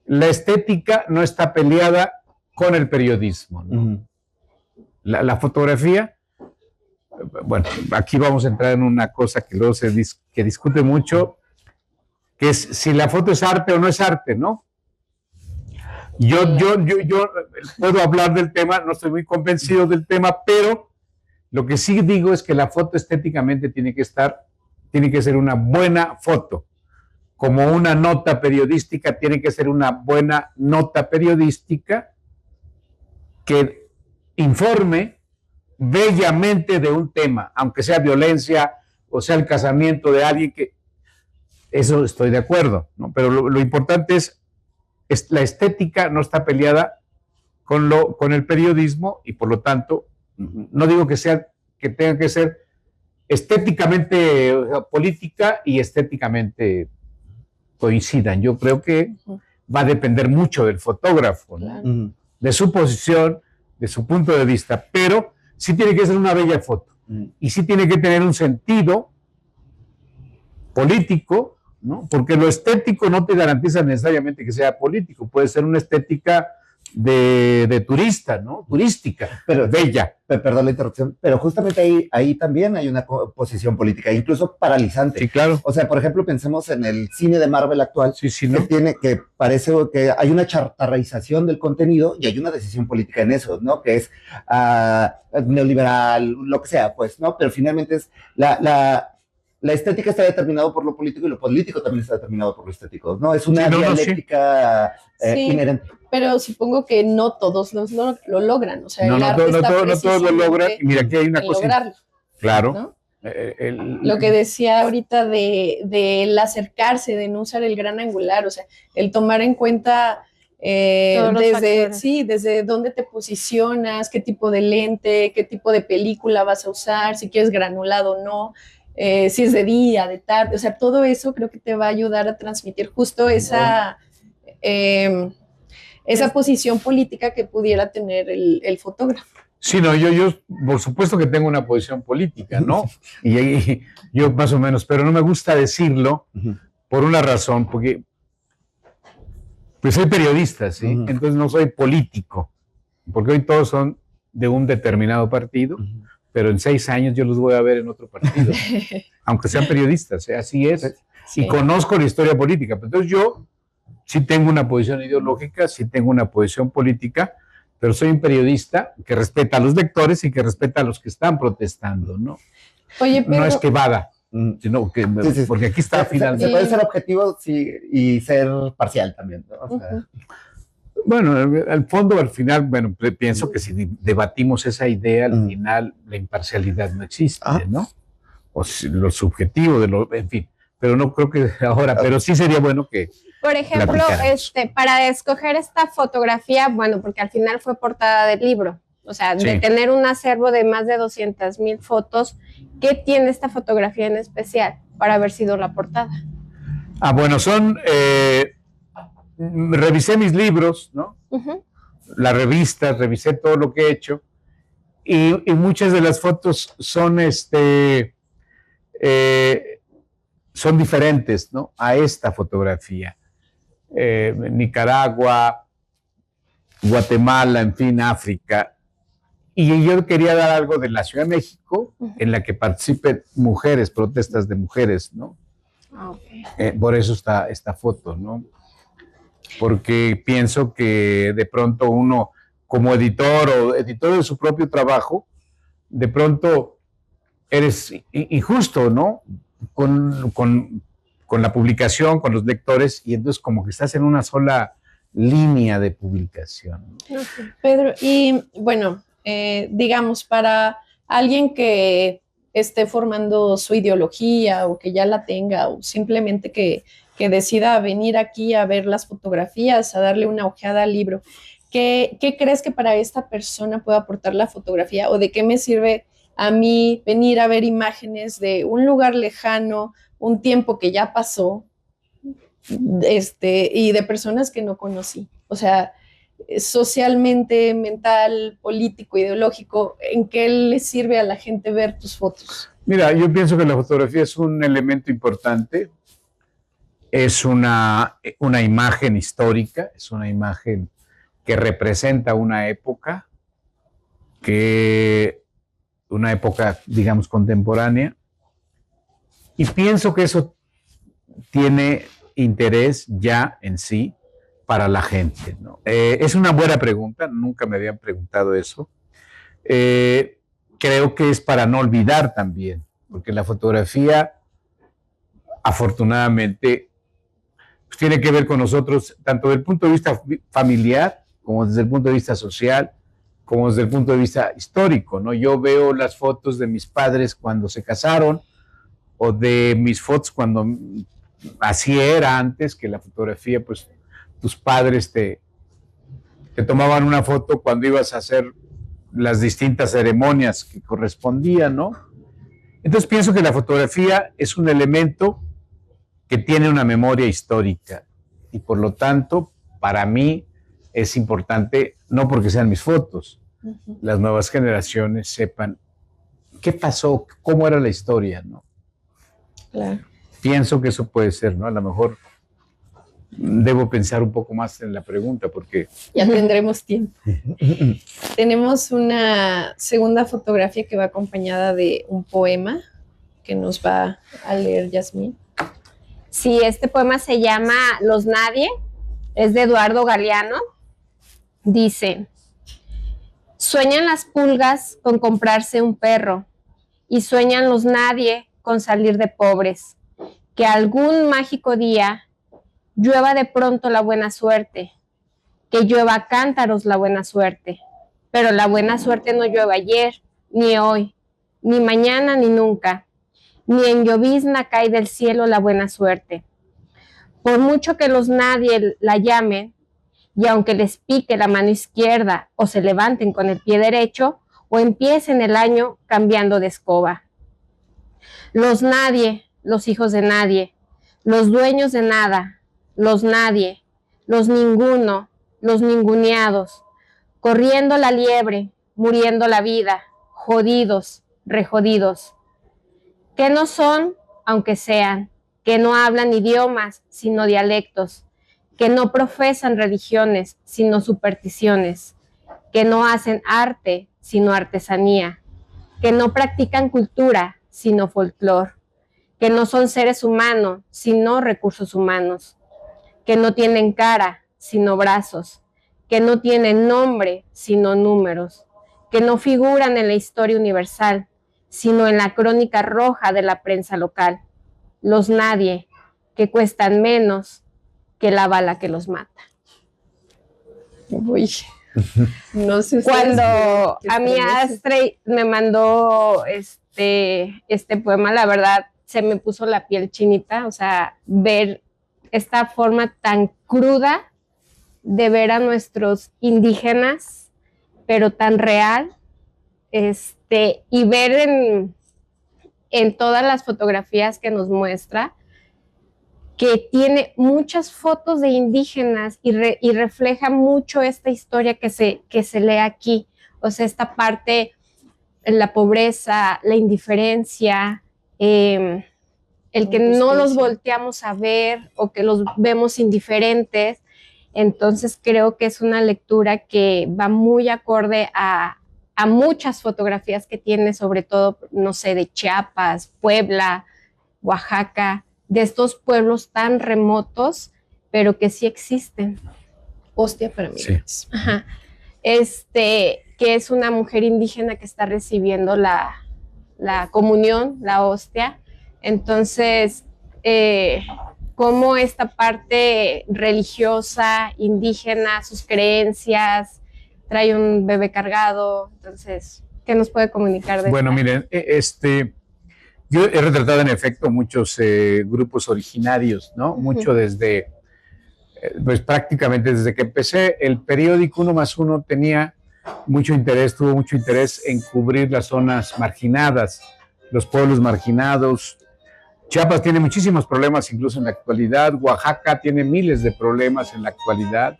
Speaker 2: la estética no está peleada con el periodismo, ¿no? La fotografía, bueno, aquí vamos a entrar en una cosa que luego que discute mucho, que es si la foto es arte o no es arte, ¿no? Yo puedo hablar del tema, no estoy muy convencido del tema, pero lo que sí digo es que la foto estéticamente tiene que ser una buena foto. Como una nota periodística, tiene que ser una buena nota periodística que informe bellamente de un tema, aunque sea violencia o sea el casamiento de alguien, que eso estoy de acuerdo, ¿no? Pero lo importante es la estética no está peleada con el periodismo y por lo tanto no digo que tenga que ser estéticamente política y estéticamente coincidan. Yo creo que va a depender mucho del fotógrafo, ¿no? De su posición, de su punto de vista, pero sí tiene que ser una bella foto y sí tiene que tener un sentido político, ¿no? Porque lo estético no te garantiza necesariamente que sea político, puede ser una estética de turista, ¿no? Turística, pero bella.
Speaker 4: Perdón la interrupción, pero justamente ahí también hay una posición política, incluso paralizante.
Speaker 2: Sí, claro.
Speaker 4: O sea, por ejemplo, pensemos en el cine de Marvel actual,
Speaker 2: ¿no?
Speaker 4: que parece que hay una chartarización del contenido y hay una decisión política en eso, ¿no? Que es neoliberal, lo que sea, pues, ¿no? Pero finalmente es la estética está determinada por lo político y lo político también está determinado por lo estético, ¿no? Es una dialéctica inherente.
Speaker 3: Pero supongo que no todos lo logran, o sea,
Speaker 2: no todos lo logran. Y mira, aquí hay una cosa.
Speaker 3: Lograrlo,
Speaker 2: claro,
Speaker 3: ¿no? Lo que decía ahorita del acercarse, de no usar el gran angular, o sea, el tomar en cuenta desde dónde te posicionas, qué tipo de lente, qué tipo de película vas a usar, si quieres granulado o no, si es de día, de tarde, o sea, todo eso creo que te va a ayudar a transmitir justo esa posición política que pudiera tener el fotógrafo.
Speaker 2: Sí, no, yo por supuesto que tengo una posición política, ¿no? Y yo más o menos, pero no me gusta decirlo por una razón, porque pues soy periodista, ¿sí? Entonces no soy político, porque hoy todos son de un determinado partido, pero en 6 años yo los voy a ver en otro partido, aunque sean periodistas, ¿eh? Así es. Sí. Y conozco la historia política, pero entonces yo sí tengo una posición ideológica, sí tengo una posición política, pero soy un periodista que respeta a los lectores y que respeta a los que están protestando, ¿no?
Speaker 3: Oye, pero...
Speaker 2: No es que vada, sino que... Sí. Porque aquí está finalmente...
Speaker 4: Se puede ser objetivo y ser parcial también, ¿no? O sea,
Speaker 2: bueno, al fondo, al final, bueno, pienso que si debatimos esa idea, al final la imparcialidad no existe, ¿no? O si, lo subjetivo, en fin, pero no creo que ahora, pero sí sería bueno que...
Speaker 1: Por ejemplo, para escoger esta fotografía, bueno, porque al final fue portada del libro, o sea, de tener un acervo de más de 200,000 fotos, ¿qué tiene esta fotografía en especial para haber sido la portada?
Speaker 2: Bueno, revisé mis libros, ¿no? La revista, revisé todo lo que he hecho, y muchas de las fotos son, son diferentes, ¿no? A esta fotografía. Nicaragua, Guatemala, en fin, África. Y yo quería dar algo de la Ciudad de México en la que participen mujeres, protestas de mujeres, ¿no? Por eso está esta foto, ¿no? Porque pienso que de pronto uno, como editor o editor de su propio trabajo, de pronto eres injusto, ¿no? Con la publicación, con los lectores, y entonces como que estás en una sola línea de publicación.
Speaker 3: Pedro, y bueno, digamos, para alguien que esté formando su ideología o que ya la tenga, o simplemente que decida venir aquí a ver las fotografías, a darle una ojeada al libro, ¿qué crees que para esta persona puede aportar la fotografía? ¿O de qué me sirve a mí venir a ver imágenes de un lugar lejano, un tiempo que ya pasó, y de personas que no conocí? O sea, socialmente, mental, político, ideológico, ¿en qué le sirve a la gente ver tus fotos?
Speaker 2: Mira, yo pienso que la fotografía es un elemento importante, es una imagen histórica, es una imagen que representa una época, digamos, contemporánea, y pienso que eso tiene interés ya en sí para la gente, ¿no? Es una buena pregunta, nunca me habían preguntado eso. Creo que es para no olvidar también, porque la fotografía, afortunadamente, pues tiene que ver con nosotros, tanto desde el punto de vista familiar, como desde el punto de vista social, como desde el punto de vista histórico, ¿no? Yo veo las fotos de mis padres cuando se casaron, o de mis fotos cuando así era antes, que la fotografía, pues tus padres te tomaban una foto cuando ibas a hacer las distintas ceremonias que correspondían, ¿no? Entonces pienso que la fotografía es un elemento que tiene una memoria histórica y por lo tanto, para mí es importante, no porque sean mis fotos, las nuevas generaciones sepan qué pasó, cómo era la historia, ¿no?
Speaker 3: Claro.
Speaker 2: Pienso que eso puede ser, ¿no? A lo mejor debo pensar un poco más en la pregunta porque...
Speaker 3: Ya tendremos tiempo. Tenemos una segunda fotografía que va acompañada de un poema que nos va a leer Yasmín.
Speaker 1: Sí, este poema se llama Los Nadie, es de Eduardo Galeano. Dice: sueñan las pulgas con comprarse un perro y sueñan los nadie con salir de pobres, que algún mágico día llueva de pronto la buena suerte, que llueva a cántaros la buena suerte, pero la buena suerte no llueve ayer, ni hoy, ni mañana, ni nunca, ni en llovizna cae del cielo la buena suerte. Por mucho que los nadie la llamen, y aunque les pique la mano izquierda o se levanten con el pie derecho o empiecen el año cambiando de escoba. Los nadie, los hijos de nadie, los dueños de nada, los nadie, los ninguno, los ninguneados, corriendo la liebre, muriendo la vida, jodidos, rejodidos, que no son, aunque sean, que no hablan idiomas, sino dialectos, que no profesan religiones, sino supersticiones, que no hacen arte, sino artesanía, que no practican cultura, sino folclor, que no son seres humanos, sino recursos humanos, que no tienen cara, sino brazos, que no tienen nombre, sino números, que no figuran en la historia universal, sino en la crónica roja de la prensa local. Los nadie, que cuestan menos que la bala que los mata.
Speaker 3: Uy, no sé.
Speaker 1: Cuando a mi Astrid me mandó este poema, la verdad, se me puso la piel chinita, o sea, ver esta forma tan cruda de ver a nuestros indígenas, pero tan real, y ver en todas las fotografías que nos muestra, que tiene muchas fotos de indígenas y refleja mucho esta historia que se lee aquí. O sea, esta parte, la pobreza, la indiferencia, el que no los volteamos a ver o que los vemos indiferentes. Entonces creo que es una lectura que va muy acorde a muchas fotografías que tiene, sobre todo, no sé, de Chiapas, Puebla, Oaxaca, de estos pueblos tan remotos, pero que sí existen.
Speaker 3: Hostia para mí.
Speaker 2: Sí.
Speaker 1: Ajá. Que es una mujer indígena que está recibiendo la comunión, la hostia. Entonces, cómo esta parte religiosa, indígena, sus creencias, trae un bebé cargado. Entonces, ¿qué nos puede comunicar de
Speaker 2: Bueno,
Speaker 1: esta?
Speaker 2: miren, yo he retratado en efecto muchos grupos originarios, ¿no? Mucho desde, pues prácticamente desde que empecé, el periódico 1+1 tenía mucho interés, tuvo mucho interés en cubrir las zonas marginadas, los pueblos marginados. Chiapas tiene muchísimos problemas incluso en la actualidad, Oaxaca tiene miles de problemas en la actualidad.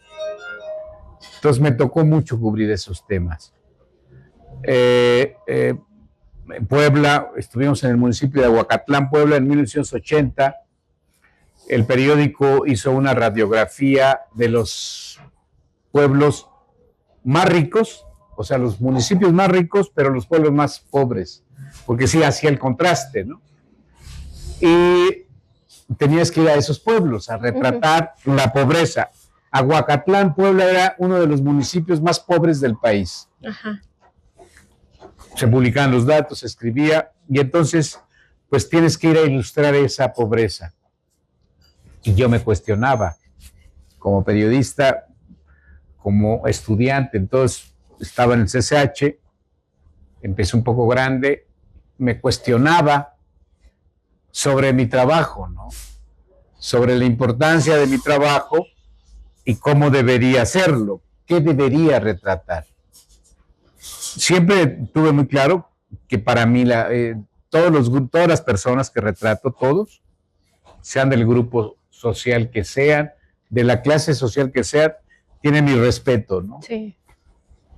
Speaker 2: Entonces me tocó mucho cubrir esos temas. En Puebla, estuvimos en el municipio de Aguacatlán, Puebla, en 1980. El periódico hizo una radiografía de los pueblos más ricos, o sea, los municipios más ricos, pero los pueblos más pobres, porque sí hacía el contraste, ¿no? Y tenías que ir a esos pueblos a retratar la pobreza. Aguacatlán, Puebla, era uno de los municipios más pobres del país.
Speaker 1: Ajá.
Speaker 2: Se publicaban los datos, se escribía, y entonces, pues tienes que ir a ilustrar esa pobreza. Y yo me cuestionaba, como periodista, como estudiante, entonces estaba en el CCH, empecé un poco grande, me cuestionaba sobre mi trabajo, ¿no? Sobre la importancia de mi trabajo y cómo debería hacerlo, qué debería retratar. Siempre tuve muy claro que para mí todas las personas que retrato, todos, sean del grupo social que sean, de la clase social que sean, tienen mi respeto, ¿no?
Speaker 1: Sí.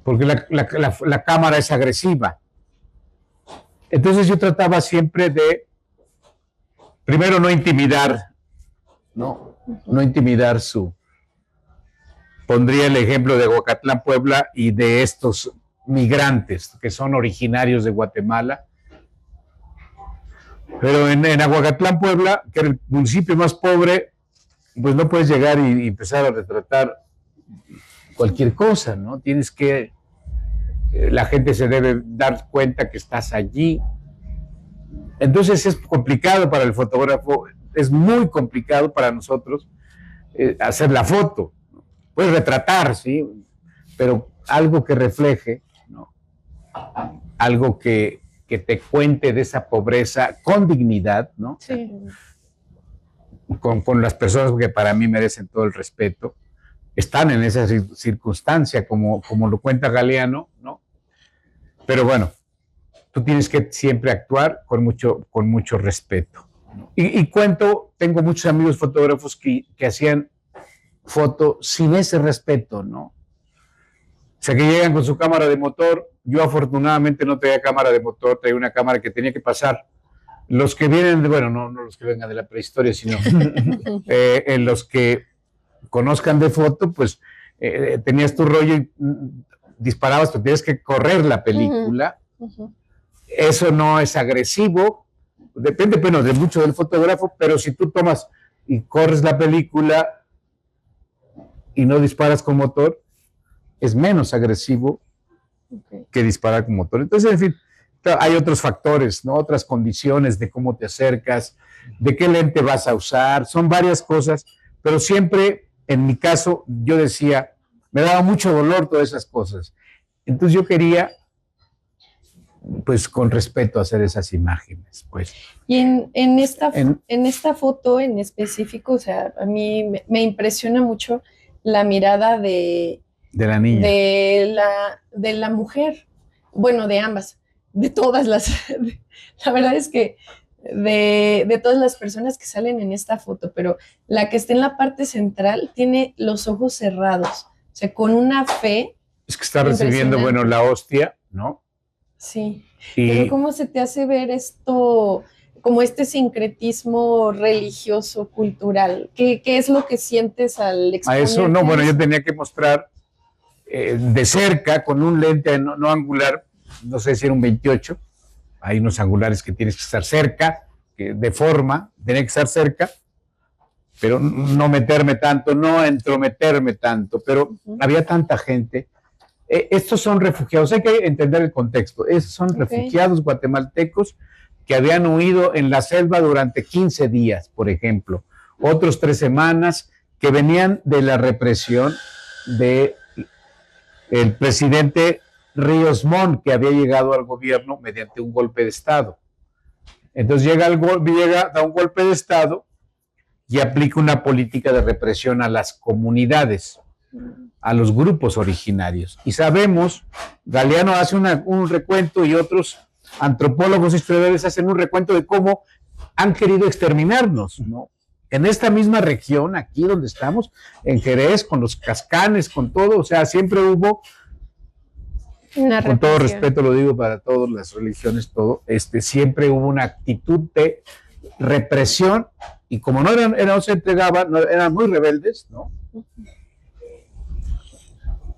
Speaker 2: Porque la cámara es agresiva. Entonces yo trataba siempre de, primero, no intimidar, ¿no? No intimidar Pondría el ejemplo de Aguacatlán, Puebla, y de estos migrantes que son originarios de Guatemala. Pero en Aguacatlán, Puebla, que era el municipio más pobre, pues no puedes llegar y empezar a retratar cualquier cosa, ¿no? Tienes que, la gente se debe dar cuenta que estás allí. Entonces es complicado para el fotógrafo, es muy complicado para nosotros hacer la foto. Puedes retratar, sí, pero algo que refleje, ¿no? Algo que que te cuente de esa pobreza con dignidad, ¿no?
Speaker 3: Sí.
Speaker 2: Con las personas que para mí merecen todo el respeto, están en esa circunstancia, como lo cuenta Galeano, ¿no? Pero bueno, tú tienes que siempre actuar con mucho respeto. Y tengo muchos amigos fotógrafos que hacían foto sin ese respeto, ¿no? O sea, que llegan con su cámara de motor. Yo afortunadamente no traía cámara de motor, traía una cámara que tenía que pasar. Los que vienen, no los que vengan de la prehistoria, sino los que conozcan de foto, pues tenías tu rollo y disparabas, tú tienes que correr la película. Eso no es agresivo, depende de mucho del fotógrafo, pero si tú tomas y corres la película y no disparas con motor, es menos agresivo que disparar con motor. Entonces, en fin, hay otros factores, ¿no? Otras condiciones de cómo te acercas, de qué lente vas a usar, son varias cosas, pero siempre, en mi caso, yo decía, me daba mucho dolor todas esas cosas. Entonces yo quería, pues con respeto, hacer esas imágenes, pues.
Speaker 3: Y en esta foto en específico, o sea, a mí me impresiona mucho la mirada de
Speaker 2: la niña,
Speaker 3: de la mujer, bueno, de ambas, de todas las, la verdad es que de todas las personas que salen en esta foto, pero la que está en la parte central tiene los ojos cerrados, o sea, con una fe.
Speaker 2: Es que está recibiendo, la hostia, ¿no?
Speaker 3: Sí, pero ¿cómo se te hace ver esto, como este sincretismo religioso, cultural? ¿Qué es lo que sientes al exponer?
Speaker 2: A eso, yo tenía que mostrar de cerca, con un lente no angular, no sé si era un 28, hay unos angulares que tienes que estar cerca, de forma, tenía que estar cerca, pero no meterme tanto, no entrometerme tanto, pero había tanta gente. Estos son refugiados, hay que entender el contexto. Estos son refugiados guatemaltecos que habían huido en la selva durante 15 días, por ejemplo, otros 3 semanas, que venían de la represión del presidente Ríos Montt, que había llegado al gobierno mediante un golpe de Estado. Entonces da un golpe de Estado y aplica una política de represión a las comunidades, a los grupos originarios. Y sabemos, Galeano hace un recuento y otros antropólogos y historiadores hacen un recuento de cómo han querido exterminarnos, ¿no? En esta misma región, aquí donde estamos, en Jerez, con los cascanes, con todo, o sea, siempre hubo, con todo respeto lo digo para todas las religiones, siempre hubo una actitud de represión, y como no se entregaban, eran muy rebeldes, ¿no?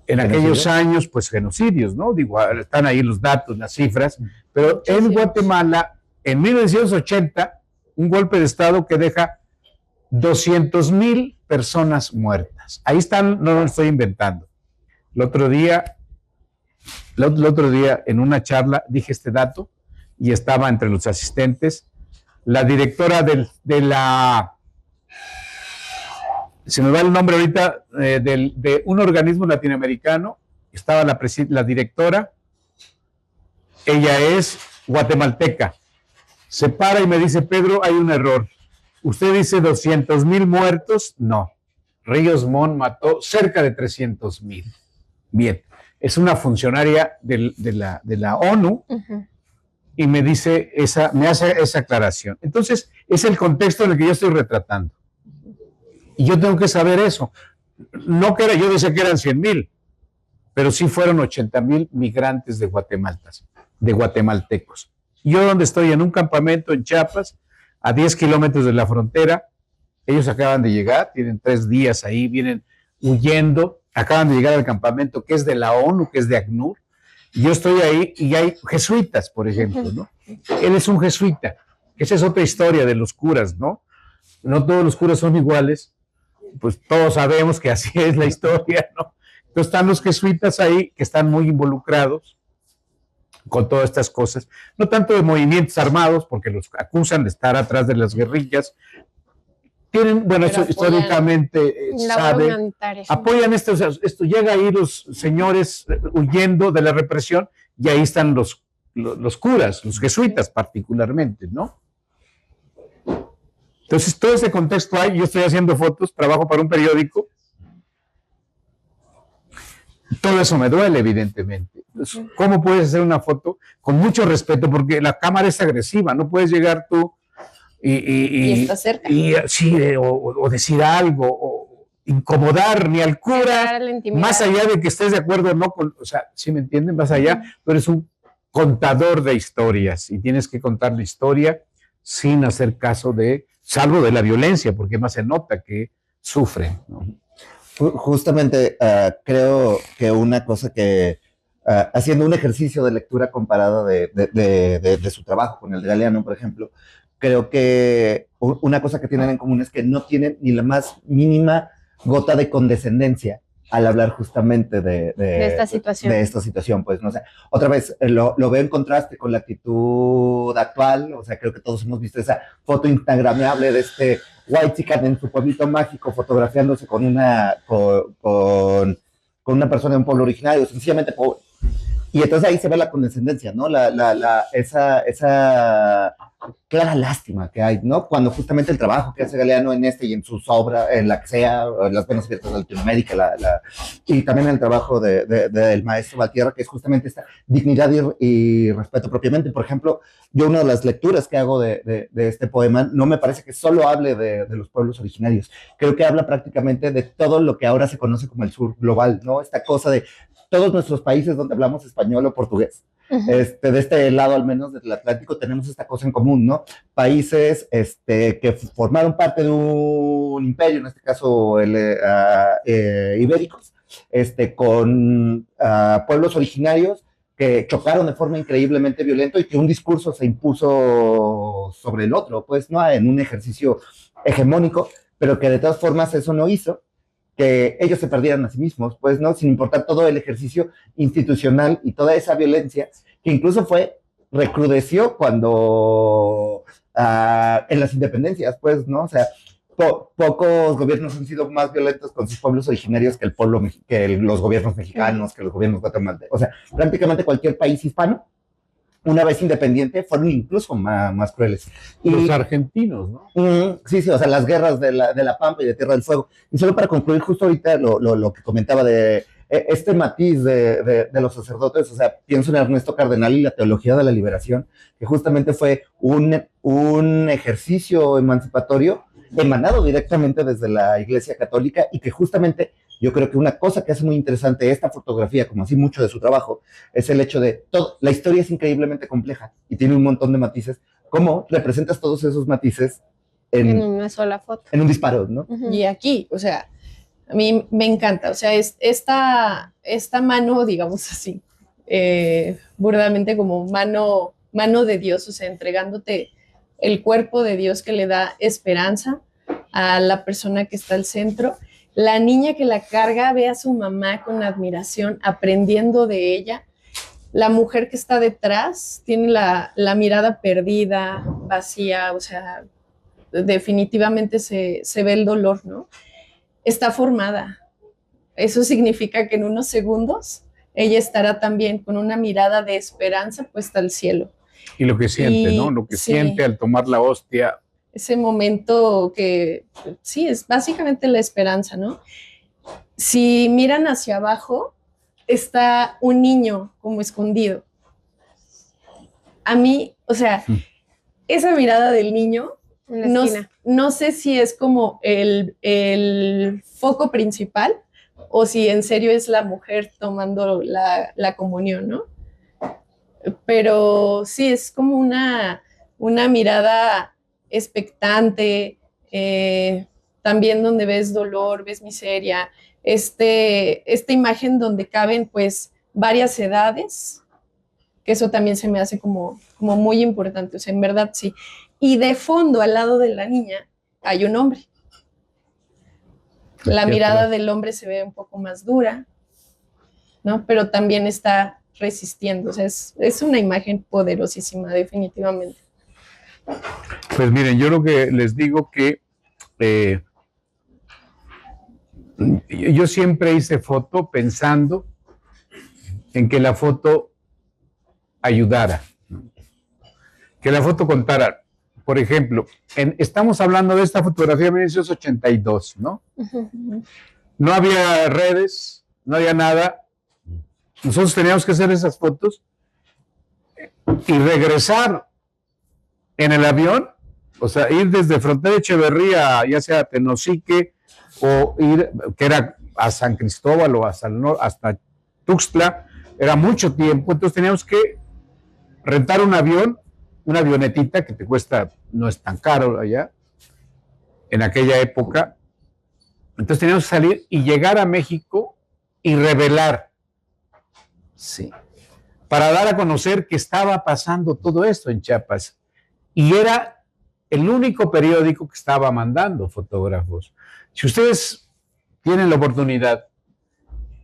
Speaker 2: En aquellos años, pues genocidios, ¿no? Digo, están ahí los datos, las cifras, pero en Guatemala, en 1980, un golpe de Estado que deja 200,000 personas muertas. Ahí están, no lo estoy inventando. El otro día, en una charla, dije este dato y estaba entre los asistentes la directora de la... Se me va el nombre ahorita, de un organismo latinoamericano, estaba la directora, ella es guatemalteca, se para y me dice, Pedro, hay un error, usted dice 200,000 muertos, no, Ríos Montt mató cerca de 300,000. Bien, es una funcionaria de la ONU, y me hace esa aclaración. Entonces, es el contexto en el que yo estoy retratando. Y yo tengo que saber eso. Yo decía que eran 100,000, pero sí fueron 80,000 migrantes de guatemaltecos. Yo donde estoy, en un campamento en Chiapas, a 10 kilómetros de la frontera, ellos acaban de llegar, tienen 3 días ahí, vienen huyendo, acaban de llegar al campamento que es de la ONU, que es de ACNUR, y yo estoy ahí y hay jesuitas, por ejemplo, ¿no? Él es un jesuita, esa es otra historia de los curas, ¿no? No todos los curas son iguales, pues todos sabemos que así es la historia, ¿no? Entonces están los jesuitas ahí que están muy involucrados con todas estas cosas, no tanto de movimientos armados, porque los acusan de estar atrás de las guerrillas, eso históricamente sabe, apoyan esto, llega ahí los señores huyendo de la represión, y ahí están los los curas, los jesuitas particularmente, ¿no? Entonces, todo ese contexto hay, yo estoy haciendo fotos, trabajo para un periódico, todo eso me duele, evidentemente. Entonces, ¿cómo puedes hacer una foto con mucho respeto? Porque la cámara es agresiva, no puedes llegar tú
Speaker 3: Y está cerca.
Speaker 2: o decir algo, o incomodar ni al cura, más allá de que estés de acuerdo o no, o sea, ¿sí me entienden? Más allá, tú eres un contador de historias y tienes que contar la historia sin hacer caso salvo de la violencia, porque más se nota que sufren, ¿no?
Speaker 4: Justamente creo que una cosa que, haciendo un ejercicio de lectura comparado de su trabajo con el de Galeano, por ejemplo, creo que una cosa que tienen en común es que no tienen ni la más mínima gota de condescendencia al hablar justamente de
Speaker 1: esta situación.
Speaker 4: De esta situación, pues, no sé. Otra vez, lo veo en contraste con la actitud actual, o sea, creo que todos hemos visto esa foto instagramable de este white chican en su pueblito mágico fotografiándose con una persona de un pueblo originario, sencillamente pobre. Y entonces ahí se ve la condescendencia, ¿no? Esa clara lástima que hay, ¿no? Cuando justamente el trabajo que hace Galeano en y en sus obras, en la que sea, en las Venas Abiertas de Latinoamérica, y también el trabajo del maestro Valtierra, que es justamente esta dignidad y respeto propiamente. Por ejemplo, yo una de las lecturas que hago de este poema no me parece que solo hable de los pueblos originarios, creo que habla prácticamente de todo lo que ahora se conoce como el sur global, ¿no? Esta cosa de todos nuestros países donde hablamos español o portugués. De este lado, al menos del Atlántico, tenemos esta cosa en común, ¿no? Países que formaron parte de un imperio, en este caso ibéricos, con pueblos originarios que chocaron de forma increíblemente violenta y que un discurso se impuso sobre el otro, pues, ¿no? En un ejercicio hegemónico, pero que de todas formas eso no hizo que ellos se perdieran a sí mismos, pues, ¿no? Sin importar todo el ejercicio institucional y toda esa violencia, que incluso recrudeció cuando, en las independencias, pues, ¿no? O sea, pocos gobiernos han sido más violentos con sus pueblos originarios que los gobiernos mexicanos, que los gobiernos guatemaltecos. O sea, prácticamente cualquier país hispano, una vez independiente, fueron incluso más crueles.
Speaker 2: Los argentinos, ¿no?
Speaker 4: Sí, o sea, las guerras de la Pampa y de Tierra del Fuego. Y solo para concluir justo ahorita lo que comentaba de este matiz de los sacerdotes, o sea, pienso en Ernesto Cardenal y la teología de la liberación, que justamente fue un ejercicio emancipatorio emanado directamente desde la Iglesia Católica y que justamente yo creo que una cosa que hace muy interesante esta fotografía, como así mucho de su trabajo, es el hecho de la historia es increíblemente compleja y tiene un montón de matices. ¿Cómo representas todos esos matices
Speaker 1: en una sola foto?
Speaker 4: En un disparo, ¿no?
Speaker 3: Y aquí, o sea, a mí me encanta, o sea, esta mano, digamos así, burdamente como mano de Dios, o sea, entregándote el cuerpo de Dios que le da esperanza a la persona que está al centro. La niña que la carga ve a su mamá con admiración, aprendiendo de ella. La mujer que está detrás tiene la mirada perdida, vacía, o sea, definitivamente se ve el dolor, ¿no? Está formada. Eso significa que en unos segundos ella estará también con una mirada de esperanza puesta al cielo.
Speaker 2: Y lo que siente, ¿no? Lo que siente al tomar la hostia.
Speaker 3: Ese momento que, sí, es básicamente la esperanza, ¿no? Si miran hacia abajo, está un niño como escondido. A mí, o sea, esa mirada del niño, no sé si es como el foco principal o si en serio es la mujer tomando la comunión, ¿no? Pero sí, es como una mirada expectante, también donde ves dolor, ves miseria, esta imagen donde caben pues varias edades, que eso también se me hace como muy importante, o sea, en verdad sí. Y de fondo, al lado de la niña, hay un hombre. La mirada del hombre se ve un poco más dura, ¿no? Pero también está resistiendo, o sea, es una imagen poderosísima, definitivamente.
Speaker 2: Pues miren, yo lo que les digo que yo siempre hice foto pensando en que la foto ayudara, ¿no? Que la foto contara. Por ejemplo, estamos hablando de esta fotografía de 1982, ¿no? No había redes, no había nada. Nosotros teníamos que hacer esas fotos y regresar en el avión, o sea, ir desde Frontera Echeverría, ya sea a Tenosique, o ir, que era a San Cristóbal o hasta Tuxtla, era mucho tiempo, entonces teníamos que rentar un avión, una avionetita que te cuesta, no es tan caro allá, en aquella época. Entonces teníamos que salir y llegar a México y revelar, sí, para dar a conocer que estaba pasando todo esto en Chiapas. Y era el único periódico que estaba mandando fotógrafos. Si ustedes tienen la oportunidad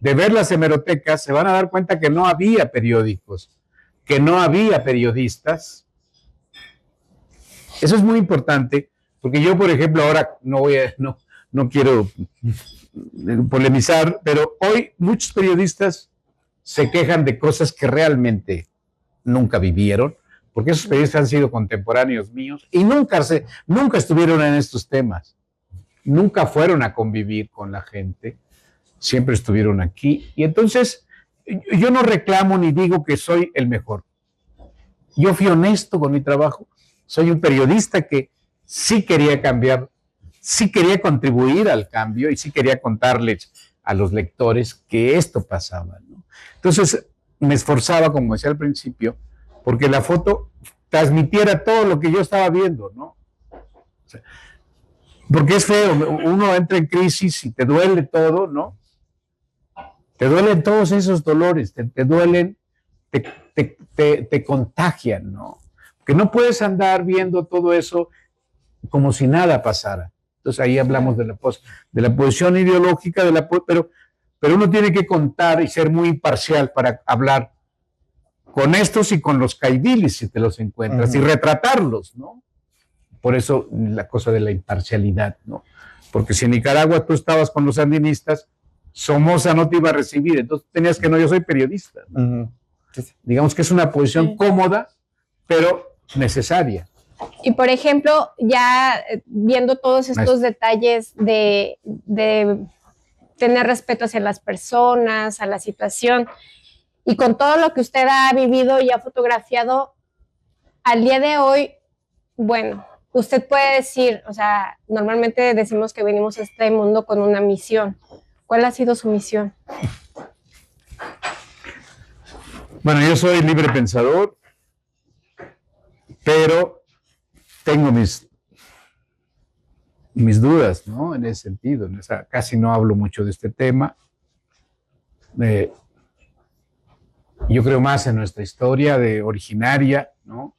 Speaker 2: de ver las hemerotecas, se van a dar cuenta que no había periódicos, que no había periodistas. Eso es muy importante, porque yo, por ejemplo, ahora no quiero polemizar, pero hoy muchos periodistas se quejan de cosas que realmente nunca vivieron, porque esos periodistas han sido contemporáneos míos y nunca estuvieron en estos temas, nunca fueron a convivir con la gente, siempre estuvieron aquí. Y entonces yo no reclamo ni digo que soy el mejor. Yo fui honesto con mi trabajo, soy un periodista que sí quería cambiar, sí quería contribuir al cambio y sí quería contarles a los lectores que esto pasaba, ¿no? Entonces me esforzaba, como decía al principio, porque la foto transmitiera todo lo que yo estaba viendo, ¿no? O sea, porque es feo, uno entra en crisis y te duele todo, ¿no? Te duelen todos esos dolores, te duelen, te contagian, ¿no? Porque no puedes andar viendo todo eso como si nada pasara. Entonces ahí hablamos de la posición ideológica, pero uno tiene que contar y ser muy imparcial para hablar con estos y con los caidilis, si te los encuentras, y retratarlos, ¿no? Por eso la cosa de la imparcialidad, ¿no? Porque si en Nicaragua tú estabas con los sandinistas, Somoza no te iba a recibir, entonces tenías que, no, yo soy periodista, ¿no? Digamos que es una posición cómoda, pero necesaria.
Speaker 1: Y por ejemplo, ya viendo todos estos detalles de tener respeto hacia las personas, a la situación, y con todo lo que usted ha vivido y ha fotografiado, al día de hoy, bueno, usted puede decir, o sea, normalmente decimos que venimos a este mundo con una misión. ¿Cuál ha sido su misión?
Speaker 2: Bueno, yo soy libre pensador, pero tengo mis dudas, ¿no? En ese sentido, casi no hablo mucho de este tema. Yo creo más en nuestra historia de originaria, ¿no?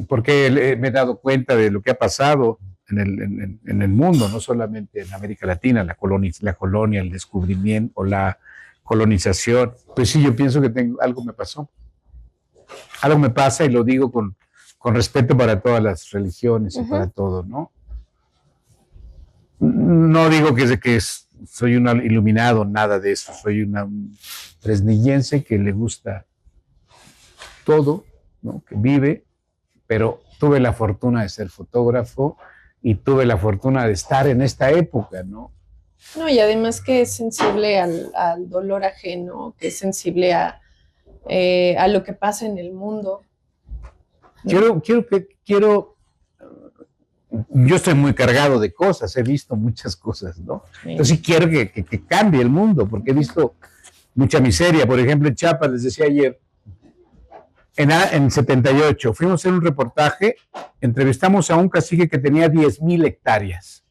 Speaker 2: Porque me he dado cuenta de lo que ha pasado en el mundo, no solamente en América Latina, la colonia, el descubrimiento o la colonización. Pues sí, yo pienso que algo me pasó. Algo me pasa y lo digo con respeto para todas las religiones y para todo, ¿no? No digo que soy un iluminado, nada de eso. Soy un fresnillense que le gusta todo, ¿no? Que vive, pero tuve la fortuna de ser fotógrafo y tuve la fortuna de estar en esta época, ¿no?
Speaker 3: No, y además que es sensible al dolor ajeno, que es sensible a lo que pasa en el mundo.
Speaker 2: Yo estoy muy cargado de cosas, he visto muchas cosas, ¿no? Entonces sí quiero que cambie el mundo, porque he visto mucha miseria. Por ejemplo, en Chiapas, les decía ayer, en 78, fuimos a hacer un reportaje, entrevistamos a un cacique que tenía 10,000 hectáreas.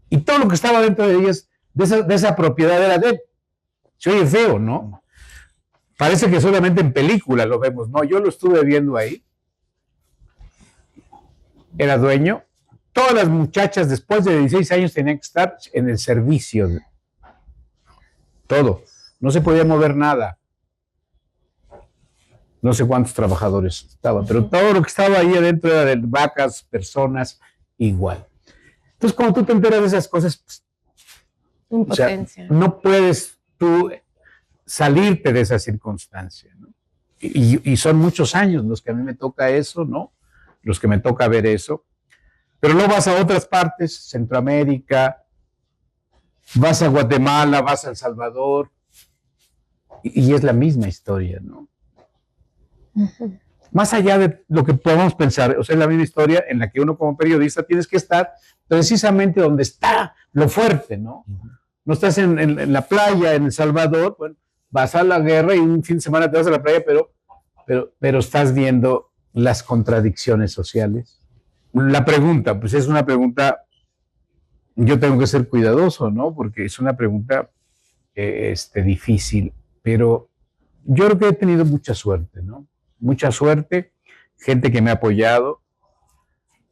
Speaker 2: Y todo lo que estaba dentro de ellas, de esa propiedad era de él. Se oye feo, ¿no? Parece que solamente en película lo vemos. No, yo lo estuve viendo ahí. Era dueño. Todas las muchachas después de 16 años tenían que estar en el servicio. Todo. No se podía mover nada. No sé cuántos trabajadores estaban, pero todo lo que estaba ahí adentro era de vacas, personas, igual. Entonces, cuando tú te enteras de esas cosas, pues,
Speaker 1: impotencia.
Speaker 2: O sea, no puedes tú salirte de esa circunstancia, ¿no? Y son muchos años los que a mí me toca eso, ¿no? Los que me toca ver eso. Pero luego vas a otras partes, Centroamérica, vas a Guatemala, vas a El Salvador, y es la misma historia, ¿no?
Speaker 1: Ujú.
Speaker 2: Más allá de lo que podemos pensar, o sea, es la misma historia en la que uno como periodista tienes que estar precisamente donde está lo fuerte, ¿no? No estás en la playa, en El Salvador, bueno, vas a la guerra y un fin de semana te vas a la playa, pero estás viendo las contradicciones sociales. La pregunta, pues es una pregunta, yo tengo que ser cuidadoso, ¿no? Porque es una pregunta difícil, pero yo creo que he tenido mucha suerte, ¿no? Mucha suerte, gente que me ha apoyado,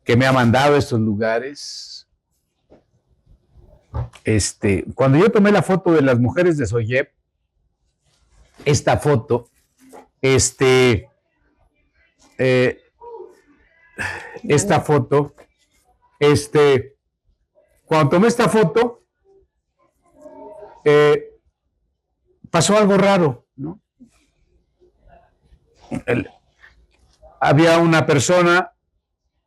Speaker 2: que me ha mandado a estos lugares. Cuando yo tomé la foto de las mujeres de Soyep, esta foto, cuando tomé esta foto, pasó algo raro, ¿no? Había una persona,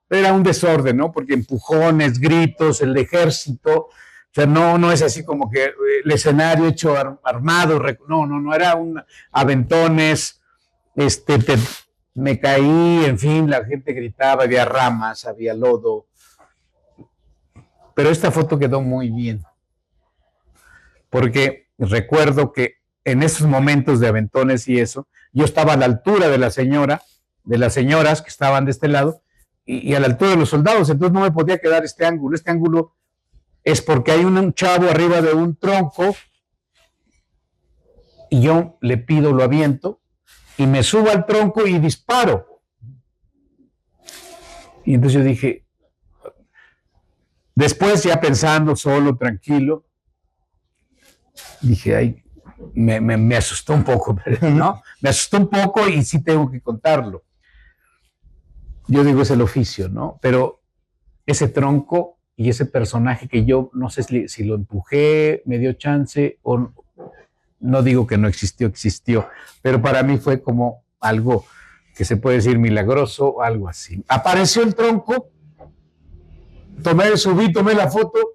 Speaker 2: era un desorden, ¿no? Porque empujones, gritos, el ejército, o sea, no es así como que el escenario hecho armado, no, era un aventones, me caí, en fin, la gente gritaba, había ramas, había lodo, pero esta foto quedó muy bien, porque recuerdo que en esos momentos de aventones y eso, yo estaba a la altura de la señora, de las señoras que estaban de este lado, y a la altura de los soldados, entonces no me podía quedar este ángulo. Este ángulo es porque hay un chavo arriba de un tronco, y yo le pido, lo aviento, y me subo al tronco y disparo. Y entonces yo dije, después ya pensando solo, tranquilo, dije, ay, me asustó un poco, ¿no? Me asustó un poco y sí tengo que contarlo. Yo digo, es el oficio, ¿no? Pero ese tronco y ese personaje que yo no sé si lo empujé, me dio chance o no digo que no existió, existió, pero para mí fue como algo que se puede decir milagroso o algo así. Apareció el tronco, subí, tomé la foto.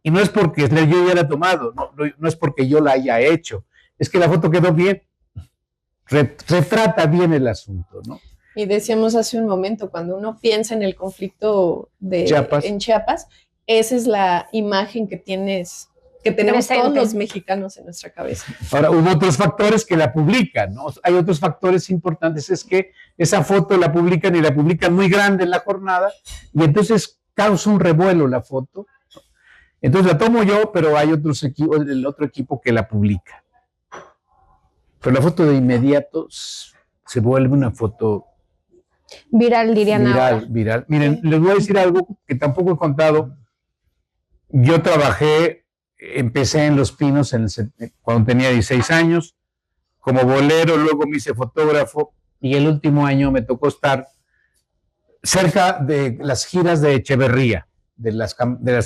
Speaker 2: Y no es porque yo ya la he tomado, no es porque yo la haya hecho, es que la foto quedó bien, retrata bien el asunto, ¿no?
Speaker 3: Y decíamos hace un momento, cuando uno piensa en el conflicto en Chiapas, esa es la imagen que tenemos presente. Todos los mexicanos en nuestra cabeza.
Speaker 2: Ahora, hubo otros factores que la publican, ¿no? Hay otros factores importantes, es que esa foto la publican y la publican muy grande en la jornada, y entonces causa un revuelo la foto. Entonces la tomo yo, pero hay el otro equipo que la publica. Pero la foto de inmediato se vuelve una foto
Speaker 1: viral, dirían ahora.
Speaker 2: Viral. Miren, les voy a decir algo que tampoco he contado. Yo empecé en Los Pinos cuando tenía 16 años, como bolero, luego me hice fotógrafo, y el último año me tocó estar cerca de las giras de Echeverría, de las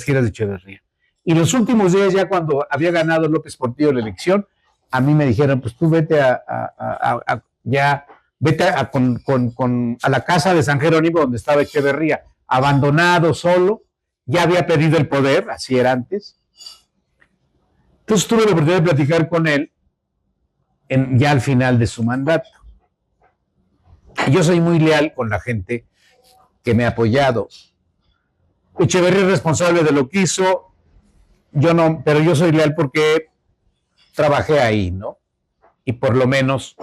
Speaker 2: giras de Echeverría. Y los últimos días, ya cuando había ganado López Portillo la elección, a mí me dijeron, pues tú vete a la casa de San Jerónimo, donde estaba Echeverría, abandonado, solo, ya había perdido el poder, así era antes. Entonces tuve la oportunidad de platicar con él ya al final de su mandato. Y yo soy muy leal con la gente que me ha apoyado. Echeverría es responsable de lo que hizo, yo no, pero yo soy leal porque trabajé ahí, ¿no? Y por lo menos,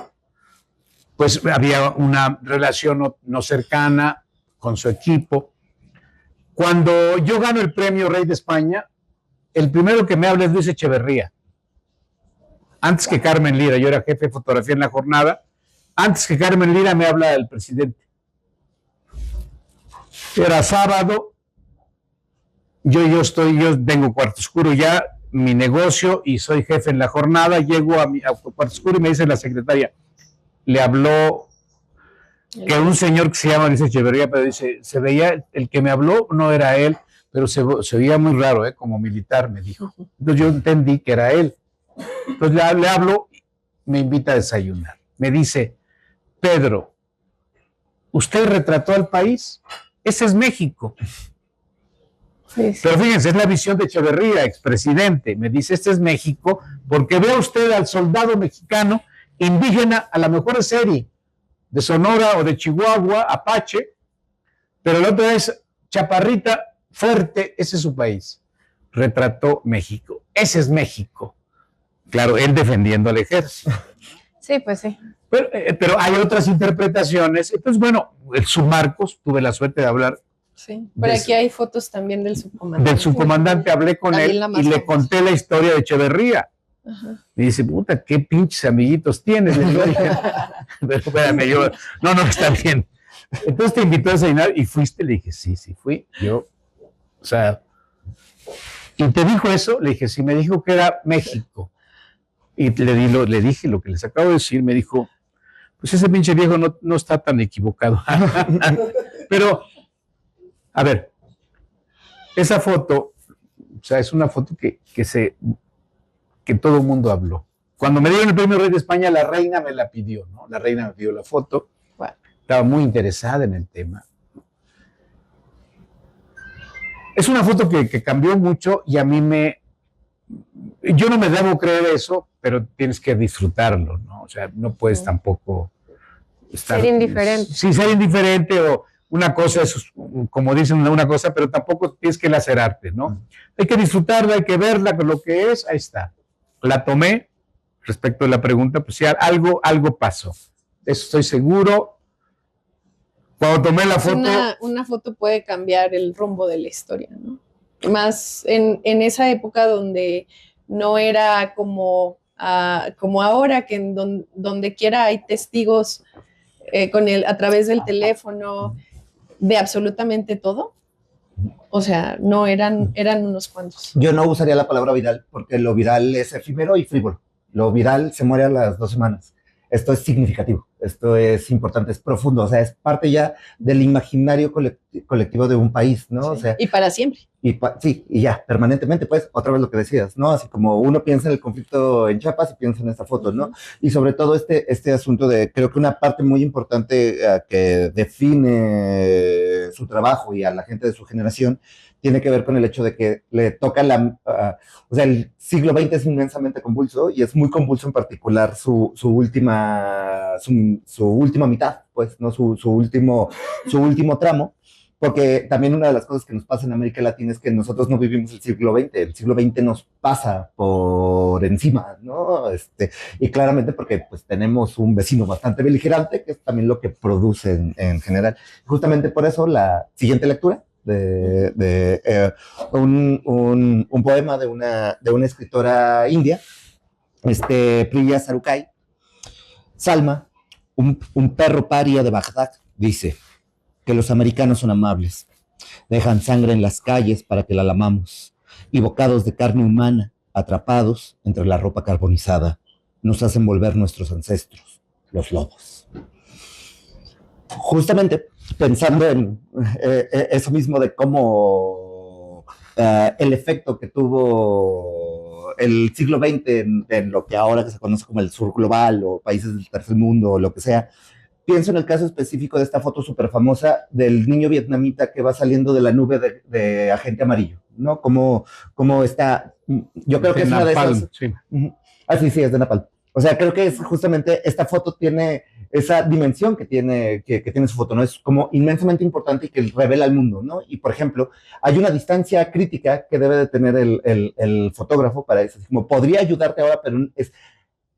Speaker 2: pues había una relación no cercana con su equipo. Cuando yo gano el premio Rey de España, el primero que me habla es Luis Echeverría. Antes que Carmen Lira, yo era jefe de fotografía en la jornada, antes que Carmen Lira me habla el presidente. Era sábado, yo tengo Cuarto Oscuro ya, mi negocio, y soy jefe en la jornada. Llego a Cuarto Oscuro y me dice la secretaria, le habló que un señor que se llama Luis Echeverría, pero dice, se veía, el que me habló no era él, pero se veía muy raro, como militar, me dijo. Entonces yo entendí que era él. Entonces le hablo me invita a desayunar. Me dice, Pedro, ¿usted retrató al país? Ese es México.
Speaker 1: Sí, sí.
Speaker 2: Pero fíjense, es la visión de Echeverría, expresidente. Me dice, este es México, porque vea usted al soldado mexicano indígena, a lo mejor es serie, de Sonora o de Chihuahua, Apache, pero la otra es chaparrita, fuerte, ese es su país. Retrató México. Ese es México. Claro, él defendiendo al ejército.
Speaker 1: Sí, pues sí.
Speaker 2: Pero hay otras interpretaciones. Entonces, bueno, el submarcos, tuve la suerte de hablar.
Speaker 3: Sí, por aquí hay fotos también del subcomandante.
Speaker 2: Del subcomandante, hablé con
Speaker 3: También
Speaker 2: él
Speaker 3: la más
Speaker 2: y le
Speaker 3: famosa.
Speaker 2: conté la historia de Echeverría.
Speaker 3: Ajá.
Speaker 2: Me dice, puta, qué pinches amiguitos tienes. Le digo, pero espérame, yo, no, está bien. Entonces te invitó a desayunar y fuiste. Le dije, sí, fui. Yo, o sea, y te dijo eso. Le dije, sí, me dijo que era México. Y le dije lo que les acabo de decir. Me dijo, pues ese pinche viejo no está tan equivocado. Pero, a ver, esa foto, o sea, es una foto que todo el mundo habló. Cuando me dieron el premio Rey de España, la reina me la pidió, ¿no? La reina me pidió la foto.
Speaker 3: Wow.
Speaker 2: Estaba muy interesada en el tema. Es una foto que cambió mucho y a mí yo no me debo creer eso, pero tienes que disfrutarlo, ¿no? O sea, no puedes tampoco estar...
Speaker 1: Ser indiferente.
Speaker 2: Sí, ser indiferente o una cosa es, como dicen, una cosa, pero tampoco tienes que lacerarte, ¿no? Hay que disfrutarla, hay que verla con lo que es, ahí está. La tomé, respecto a la pregunta, pues sí, algo pasó. Eso estoy seguro. Cuando tomé la foto...
Speaker 3: Una foto puede cambiar el rumbo de la historia, ¿no? Más en esa época donde no era como ahora, que donde quiera hay testigos a través del teléfono de absolutamente todo. O sea, no eran unos cuantos.
Speaker 4: Yo no usaría la palabra viral porque lo viral es efímero y frívolo. Lo viral se muere a las 2 semanas. Esto es significativo, esto es importante, es profundo, o sea, es parte ya del imaginario colectivo de un país, ¿no?
Speaker 3: Sí.
Speaker 4: O sea,
Speaker 3: Y para siempre.
Speaker 4: Sí, y ya, permanentemente, pues, otra vez lo que decías, ¿no? Así como uno piensa en el conflicto en Chiapas y piensa en esta foto, ¿no? Y sobre todo este asunto creo que una parte muy importante que define su trabajo y a la gente de su generación tiene que ver con el hecho de que le toca o sea, el siglo XX es inmensamente convulso y es muy convulso en particular su última mitad, pues, ¿no? Su último tramo. Porque también una de las cosas que nos pasa en América Latina es que nosotros no vivimos el siglo XX, el siglo XX nos pasa por encima, ¿no? Y claramente porque pues tenemos un vecino bastante beligerante, que es también lo que produce en general. Justamente por eso la siguiente lectura de un poema de una escritora india, Priya Sarukai, Salma, un perro paria de Bagdad, dice que los americanos son amables, dejan sangre en las calles para que la lamamos, y bocados de carne humana, atrapados entre la ropa carbonizada, nos hacen volver nuestros ancestros, los lobos. Justamente pensando en eso mismo de cómo el efecto que tuvo el siglo XX en lo que ahora se conoce como el sur global o países del tercer mundo o lo que sea. Pienso en el caso específico de esta foto súper famosa del niño vietnamita que va saliendo de la nube de agente amarillo, ¿no? Como está, yo creo que es una de esas.
Speaker 2: Sí.
Speaker 4: Sí, es de Napalm. O sea, creo que es justamente esta foto tiene esa dimensión que tiene su foto, ¿no? Es como inmensamente importante y que revela al mundo, ¿no? Y, por ejemplo, hay una distancia crítica que debe de tener el fotógrafo para eso. Como podría ayudarte ahora, pero es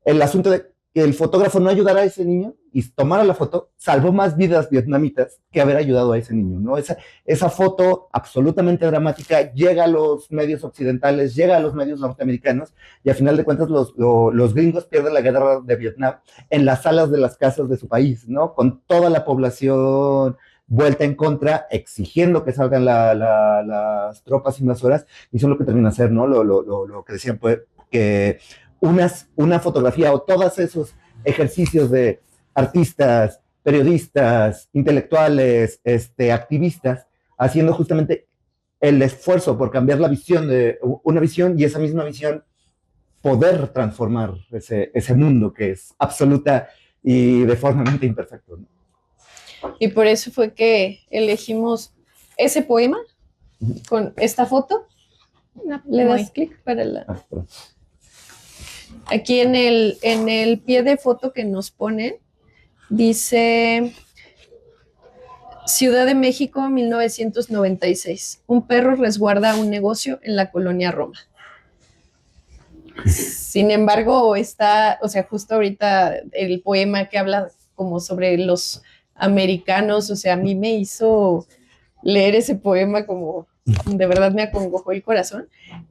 Speaker 4: el asunto de que el fotógrafo no ayudara a ese niño y tomara la foto, salvó más vidas vietnamitas que haber ayudado a ese niño, ¿no? Esa foto absolutamente dramática llega a los medios occidentales, llega a los medios norteamericanos y a final de cuentas los gringos pierden la guerra de Vietnam en las salas de las casas de su país, ¿no? Con toda la población vuelta en contra, exigiendo que salgan las tropas invasoras, y eso es lo que termina hacer, ¿no? Lo que decían, pues, que una fotografía o todos esos ejercicios de artistas, periodistas, intelectuales, activistas, haciendo justamente el esfuerzo por cambiar la visión de una visión y esa misma visión poder transformar ese mundo que es absoluta y deformemente imperfecto, ¿no?
Speaker 3: Y por eso fue que elegimos ese poema con esta foto. Le das clic para la... Aquí en el pie de foto que nos ponen, dice Ciudad de México, 1996. Un perro resguarda un negocio en la colonia Roma. Sin embargo, justo ahorita el poema que habla como sobre los americanos, a mí me hizo leer ese poema como de verdad me acongojó el corazón.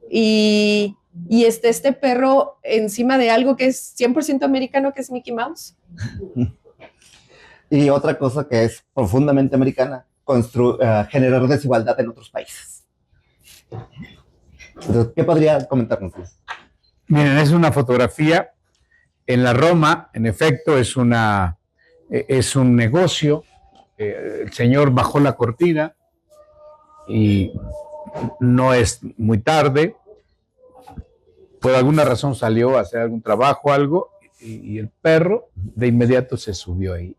Speaker 3: Y este perro encima de algo que es 100% americano, que es Mickey Mouse.
Speaker 4: Y otra cosa que es profundamente americana, generar desigualdad en otros países. Entonces, ¿qué podría comentarnos?
Speaker 2: Miren, es una fotografía en la Roma, en efecto, es un negocio. El señor bajó la cortina y no es muy tarde. Por alguna razón salió a hacer algún trabajo, algo, y el perro de inmediato se subió ahí.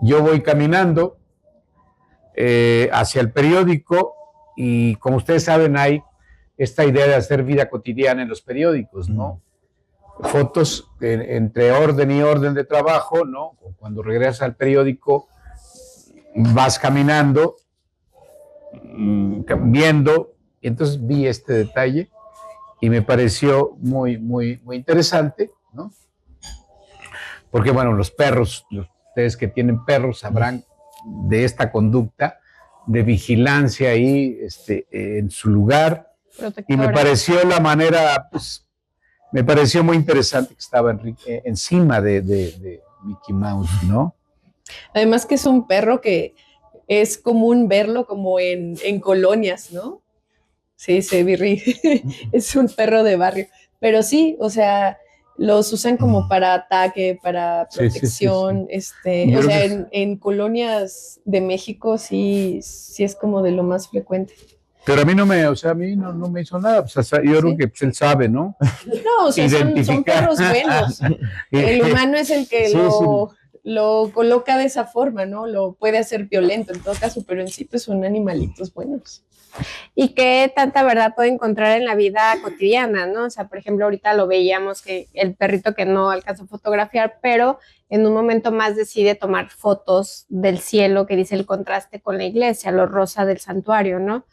Speaker 2: Yo voy caminando hacia el periódico y, como ustedes saben, hay esta idea de hacer vida cotidiana en los periódicos, ¿no? Fotos entre orden y orden de trabajo, ¿no? Cuando regresas al periódico, vas caminando, viendo, y entonces vi este detalle y me pareció muy, muy, muy interesante, ¿no? Porque, bueno, los perros, ustedes que tienen perros sabrán de esta conducta de vigilancia ahí en su lugar. Protectora. Y me pareció la manera, pues, me pareció muy interesante que estaba encima de Mickey Mouse, ¿no?
Speaker 3: Además que es un perro que es común verlo como en colonias, ¿no? Sí, Birri, es un perro de barrio. Pero sí, los usan como para ataque, para protección. Sí. En colonias de México sí es como de lo más frecuente.
Speaker 2: Pero a mí no me hizo nada. Yo creo que él sabe, ¿no?
Speaker 3: No, son perros buenos. El humano es el que lo coloca de esa forma, ¿no? Lo puede hacer violento en todo caso, pero en sí pues son animalitos buenos.
Speaker 1: Y qué tanta verdad puede encontrar en la vida cotidiana, ¿no? Por ejemplo, ahorita lo veíamos que el perrito que no alcanzó a fotografiar, pero en un momento más decide tomar fotos del cielo, que dice el contraste con la iglesia, lo rosa del santuario, ¿no?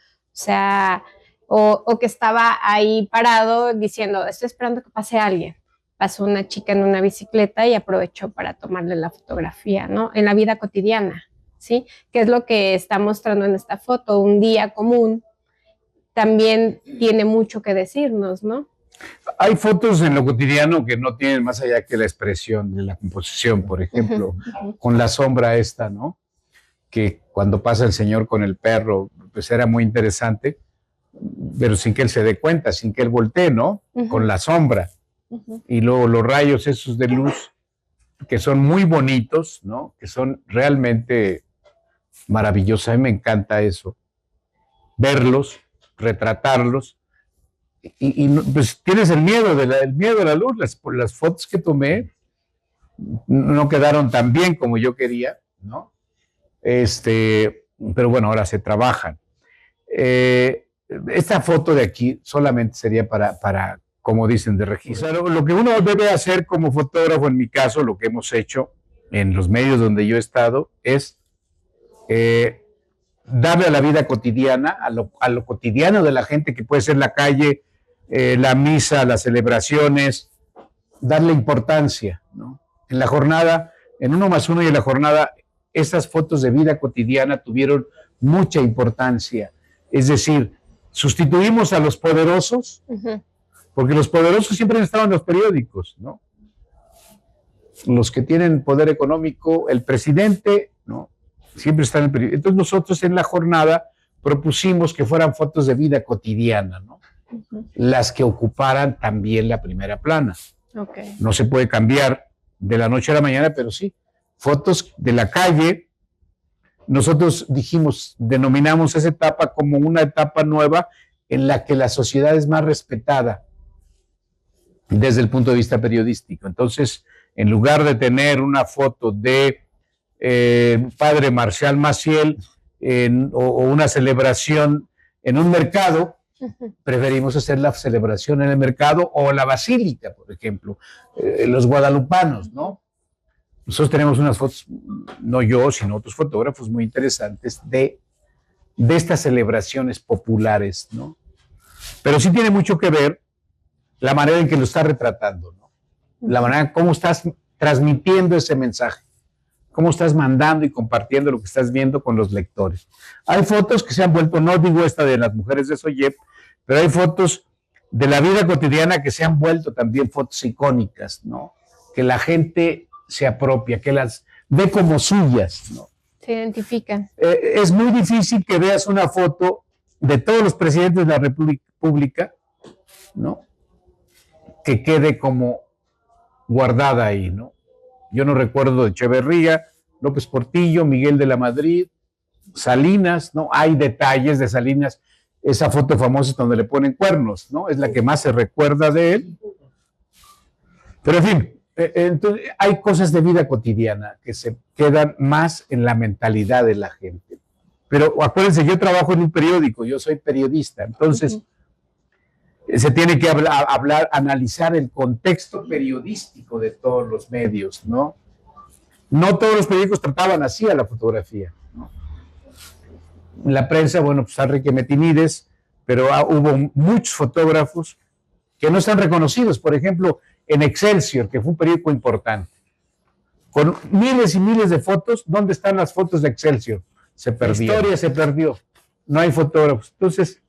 Speaker 1: O que estaba ahí parado diciendo, estoy esperando que pase alguien. Pasó una chica en una bicicleta y aprovechó para tomarle la fotografía, ¿no? En la vida cotidiana, ¿sí? Que es lo que está mostrando en esta foto, un día común. También tiene mucho que decirnos, ¿no?
Speaker 2: Hay fotos en lo cotidiano que no tienen más allá que la expresión de la composición, por ejemplo, con la sombra esta, ¿no? Que cuando pasa el señor con el perro, pues era muy interesante, pero sin que él se dé cuenta, sin que él voltee, ¿no? Con la sombra. Y luego los rayos esos de luz, que son muy bonitos, ¿no? Que son realmente maravillosos. A mí me encanta eso. Verlos, retratarlos. Y pues tienes el miedo de la luz. Las fotos que tomé no quedaron tan bien como yo quería, ¿no? Pero bueno, ahora se trabajan. Esta foto de aquí solamente sería para como dicen, de registro. Lo que uno debe hacer como fotógrafo, en mi caso, lo que hemos hecho en los medios donde yo he estado, es darle a la vida cotidiana, a lo cotidiano de la gente, que puede ser la calle, la misa, las celebraciones, darle importancia, ¿no? En la jornada, en 1+1 y en la jornada, estas fotos de vida cotidiana tuvieron mucha importancia. Es decir, sustituimos a los poderosos, porque los poderosos siempre han estado en los periódicos, ¿no? Los que tienen poder económico, el presidente, ¿no? Siempre está en el periódico. Entonces nosotros en la jornada propusimos que fueran fotos de vida cotidiana, ¿no? Las que ocuparan también la primera plana.
Speaker 1: Okay.
Speaker 2: No se puede cambiar de la noche a la mañana, pero sí, fotos de la calle. Nosotros denominamos esa etapa como una etapa nueva en la que la sociedad es más respetada. desde el punto de vista periodístico. Entonces, en lugar de tener una foto de padre Marcial Maciel o una celebración en un mercado, preferimos hacer la celebración en el mercado o la basílica, por ejemplo, los guadalupanos, ¿no? Nosotros tenemos unas fotos, no yo, sino otros fotógrafos muy interesantes de estas celebraciones populares, ¿no? Pero sí tiene mucho que ver la manera en que lo estás retratando, ¿no? La manera en cómo estás transmitiendo ese mensaje, cómo estás mandando y compartiendo lo que estás viendo con los lectores. Hay fotos que se han vuelto, no digo esta de las mujeres de Soyep, pero hay fotos de la vida cotidiana que se han vuelto también fotos icónicas, ¿no? Que la gente se apropia, que las ve como suyas, ¿no?
Speaker 1: Se identifican.
Speaker 2: Es muy difícil que veas una foto de todos los presidentes de la República, ¿no? Que quede como guardada ahí, ¿no? Yo no recuerdo de Echeverría, López Portillo, Miguel de la Madrid, Salinas, ¿no? Hay detalles de Salinas, esa foto famosa donde le ponen cuernos, ¿no? Es la que más se recuerda de él. Pero en fin, entonces, hay cosas de vida cotidiana que se quedan más en la mentalidad de la gente. Pero acuérdense, yo trabajo en un periódico, yo soy periodista, entonces se tiene que hablar, analizar el contexto periodístico de todos los medios, ¿no? No todos los periódicos trataban así a la fotografía, ¿no? La prensa, bueno, pues Enrique Metinides, pero hubo muchos fotógrafos que no están reconocidos. Por ejemplo, en Excelsior, que fue un periódico importante, con miles y miles de fotos. ¿Dónde están las fotos de Excelsior? Se perdió. La historia se perdió. No hay fotógrafos. Entonces,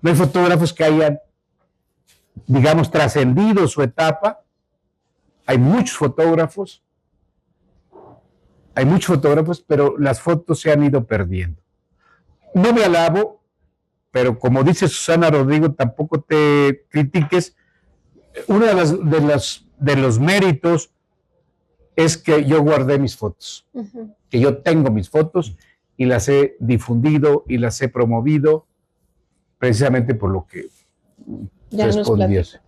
Speaker 2: no hay fotógrafos que hayan, digamos, trascendido su etapa. Hay muchos fotógrafos, pero las fotos se han ido perdiendo. No me alabo, pero como dice Susana Rodrigo, tampoco te critiques. Uno de los méritos es que yo guardé mis fotos, que yo tengo mis fotos y las he difundido y las he promovido precisamente por lo que
Speaker 3: ya
Speaker 2: respondiese.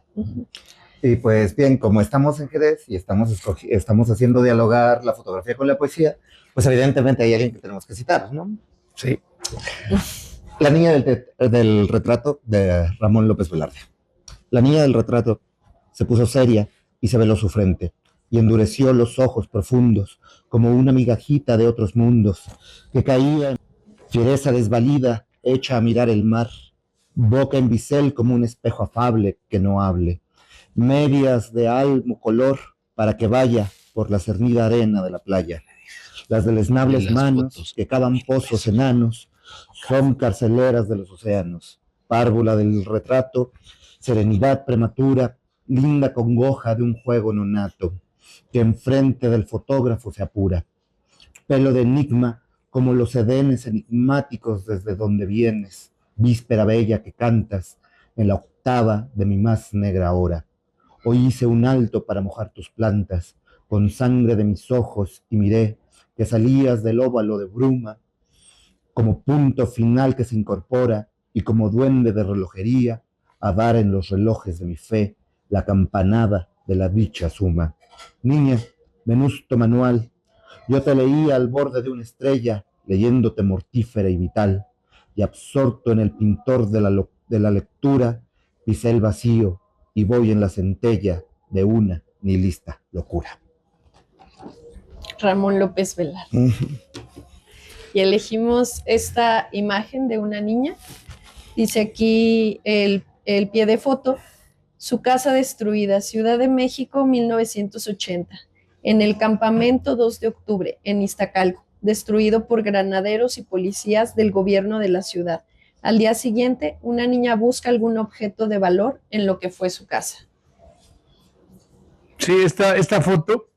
Speaker 4: Y pues bien, como estamos en Jerez y estamos haciendo dialogar la fotografía con la poesía, pues evidentemente hay alguien que tenemos que citar, ¿no?
Speaker 2: Sí.
Speaker 4: La niña del retrato de Ramón López Velarde. La niña del retrato se puso seria y se veló su frente y endureció los ojos profundos como una migajita de otros mundos que caía en fiereza desvalida, hecha a mirar el mar, boca en bisel como un espejo afable que no hable, medias de almo color para que vaya por la cernida arena de la playa. Las deleznables manos que cavan pozos enanos son carceleras de los océanos. Párvula del retrato, serenidad prematura, linda congoja de un juego nonato, que enfrente del fotógrafo se apura. Pelo de enigma, como los edenes enigmáticos desde donde vienes, víspera bella que cantas en la octava de mi más negra hora. Hoy hice un alto para mojar tus plantas, con sangre de mis ojos, y miré que salías del óvalo de bruma, como punto final que se incorpora, y como duende de relojería, a dar en los relojes de mi fe la campanada de la dicha suma. Niña, venusto manual, yo te leía al borde de una estrella, leyéndote mortífera y vital, y absorto en el pintor de la lectura, pisé el vacío y voy en la centella de una nihilista locura.
Speaker 3: Ramón López Velarde. Y elegimos esta imagen de una niña. Dice aquí el pie de foto: su casa destruida, Ciudad de México, 1980. En el campamento 2 de octubre, en Iztacalco, destruido por granaderos y policías del gobierno de la ciudad. Al día siguiente, una niña busca algún objeto de valor en lo que fue su casa.
Speaker 2: Sí, esta foto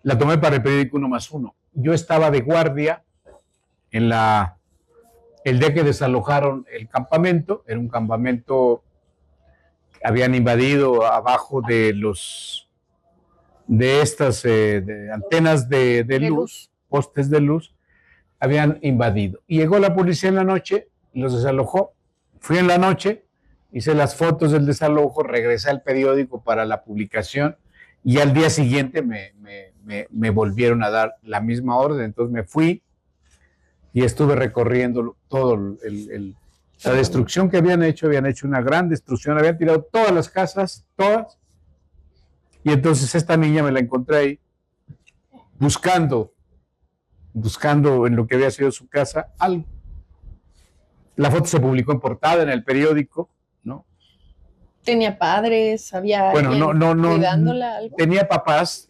Speaker 2: la tomé para el periódico 1+1. Yo estaba de guardia el día que desalojaron el campamento. Era un campamento que habían invadido abajo de estas de antenas de luz, postes de luz, habían invadido. Y llegó la policía en la noche, los desalojó. Fui en la noche, hice las fotos del desalojo, regresé al periódico para la publicación y al día siguiente me volvieron a dar la misma orden. Entonces me fui y estuve recorriendo todo la destrucción que habían hecho una gran destrucción, habían tirado todas las casas, todas, y entonces esta niña me la encontré ahí, buscando en lo que había sido su casa algo. La foto se publicó en portada en el periódico, ¿no?
Speaker 3: ¿Tenía padres? ¿Había
Speaker 2: Bueno,
Speaker 3: alguien
Speaker 2: no,
Speaker 3: cuidándola? ¿Algo?
Speaker 2: tenía papás,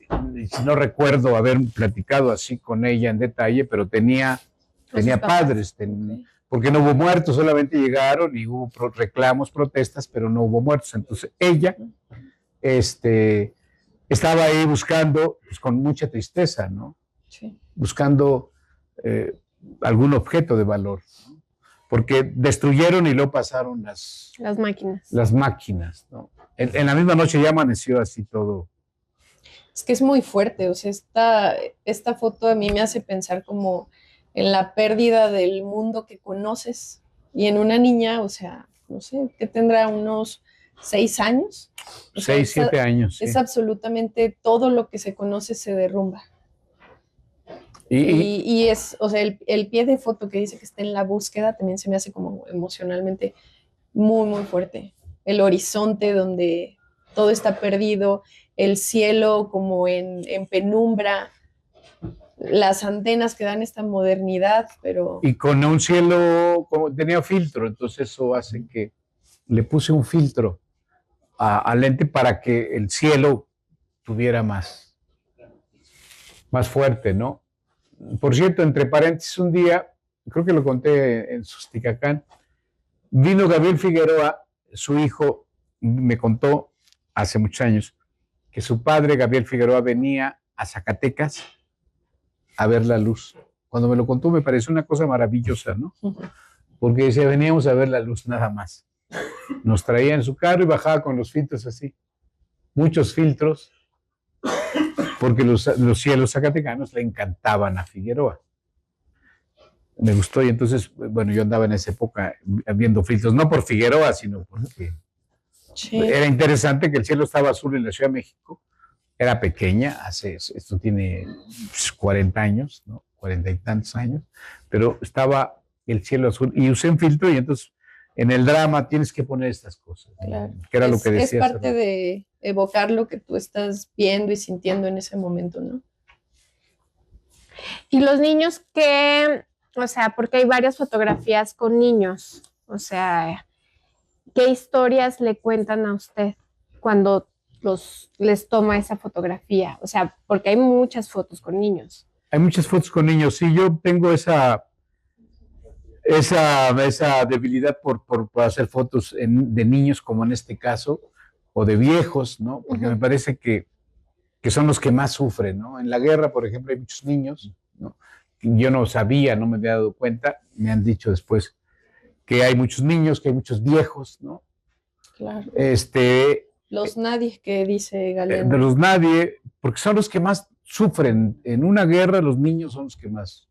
Speaker 2: no recuerdo haber platicado así con ella en detalle, pero tenía padres,
Speaker 3: Ok.
Speaker 2: porque no hubo muertos, solamente llegaron y hubo reclamos, protestas, pero no hubo muertos. Entonces ella estaba ahí buscando, pues, con mucha tristeza, ¿no?
Speaker 3: Sí.
Speaker 2: Buscando algún objeto de valor, ¿no? Porque destruyeron y lo pasaron
Speaker 1: Las máquinas.
Speaker 2: las máquinas, ¿no? En la misma noche ya amaneció así todo.
Speaker 3: Es que es muy fuerte, o sea, esta foto a mí me hace pensar como en la pérdida del mundo que conoces y en una niña, o sea, no sé, que tendrá unos 6 años. O sea,
Speaker 2: 6, 7 años. Sí.
Speaker 3: Es absolutamente todo lo que se conoce se derrumba.
Speaker 2: Y
Speaker 3: Y es, o sea, el pie de foto que dice que está en la búsqueda también se me hace como emocionalmente muy, muy fuerte. El horizonte donde todo está perdido, el cielo como en penumbra, las antenas que dan esta modernidad, pero
Speaker 2: con un cielo, tenía filtro, entonces eso hace que le puse un filtro al lente para que el cielo tuviera más fuerte, ¿no? Por cierto, entre paréntesis, un día, creo que lo conté en Susticacán, vino Gabriel Figueroa, su hijo, me contó hace muchos años que su padre, Gabriel Figueroa, venía a Zacatecas a ver la luz. Cuando me lo contó me pareció una cosa maravillosa, ¿no? Porque decía, veníamos a ver la luz nada más. Nos traía en su carro y bajaba con los filtros así. Muchos filtros, porque los cielos zacatecanos le encantaban a Figueroa. Me gustó y entonces, bueno, yo andaba en esa época viendo filtros, no por Figueroa, sino porque
Speaker 3: sí.
Speaker 2: Era interesante que el cielo estaba azul en la Ciudad de México, era pequeña, esto tiene 40 años, ¿no? 40 y tantos años, pero estaba el cielo azul y usé un filtro y entonces en el drama tienes que poner estas cosas,
Speaker 3: Claro.
Speaker 2: Que era lo que decías.
Speaker 3: Es parte de evocar lo que tú estás viendo y sintiendo en ese momento, ¿no?
Speaker 1: Y los niños que, o sea, porque hay varias fotografías con niños, o sea, ¿qué historias le cuentan a usted cuando les toma esa fotografía? O sea, porque hay muchas fotos con niños.
Speaker 2: Hay muchas fotos con niños, sí, yo tengo esa debilidad por hacer fotos de niños, como en este caso, o de viejos, ¿no? Porque me parece que son los que más sufren, ¿no? En la guerra, por ejemplo, hay muchos niños, ¿no? Yo no sabía, no me había dado cuenta, me han dicho después que hay muchos niños, que hay muchos viejos, ¿no?
Speaker 3: Claro. Los nadie que dice Galeano.
Speaker 2: De los nadie, porque son los que más sufren. En una guerra los niños son los que más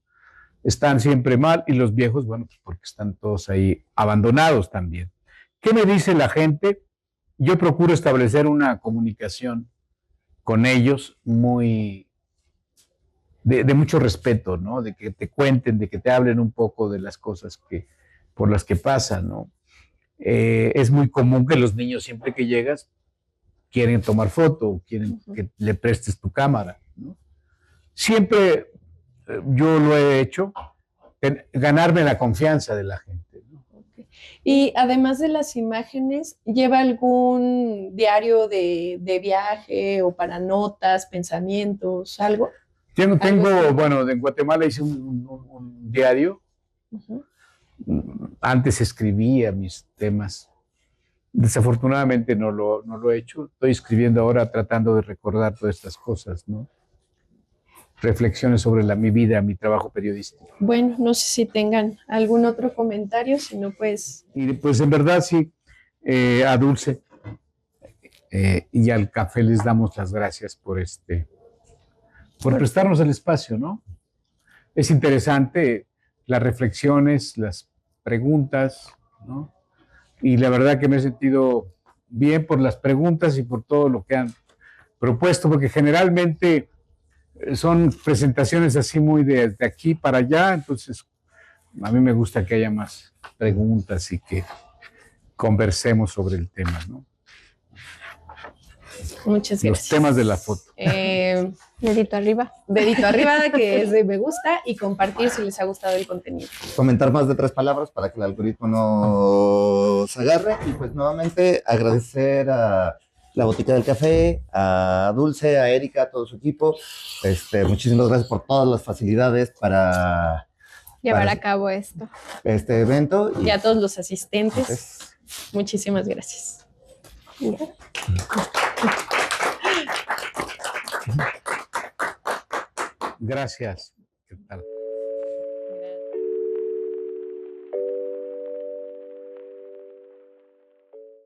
Speaker 2: están siempre mal y los viejos, bueno, pues porque están todos ahí abandonados también. ¿Qué me dice la gente? Yo procuro establecer una comunicación con ellos muy de mucho respeto, ¿no? De que te cuenten, de que te hablen un poco de las cosas por las que pasan, ¿no? Es muy común que los niños siempre que llegas quieren tomar foto, quieren que le prestes tu cámara, ¿no? Siempre yo lo he hecho, ganarme la confianza de la gente, ¿no?
Speaker 3: Okay. Y además de las imágenes, ¿lleva algún diario de viaje o para notas, pensamientos, algo?
Speaker 2: Tengo bueno, en Guatemala hice un diario. Antes escribía mis temas. Desafortunadamente no lo he hecho. Estoy escribiendo ahora tratando de recordar todas estas cosas, ¿no? Reflexiones sobre mi vida, mi trabajo periodístico.
Speaker 3: Bueno, no sé si tengan algún otro comentario, si no, pues...
Speaker 2: Y pues en verdad sí, a Dulce y al café les damos las gracias por prestarnos el espacio, ¿no? Es interesante las reflexiones, las preguntas, ¿no? y la verdad que me he sentido bien por las preguntas y por todo lo que han propuesto, porque generalmente son presentaciones así muy de aquí para allá, entonces a mí me gusta que haya más preguntas y que conversemos sobre el tema, ¿no?
Speaker 3: Muchas gracias.
Speaker 2: Los temas de la foto.
Speaker 1: Dedito arriba.
Speaker 3: Dedito arriba, que es de me gusta, y compartir si les ha gustado el contenido.
Speaker 4: Comentar más de 3 palabras para que el algoritmo nos agarre. Y pues nuevamente agradecer a la Botica del Café, a Dulce, a Erika, a todo su equipo. Muchísimas gracias por todas las facilidades para
Speaker 1: Llevar a cabo esto.
Speaker 4: este evento.
Speaker 3: Y a todos los asistentes,
Speaker 4: Entonces,
Speaker 3: muchísimas gracias.
Speaker 2: Gracias.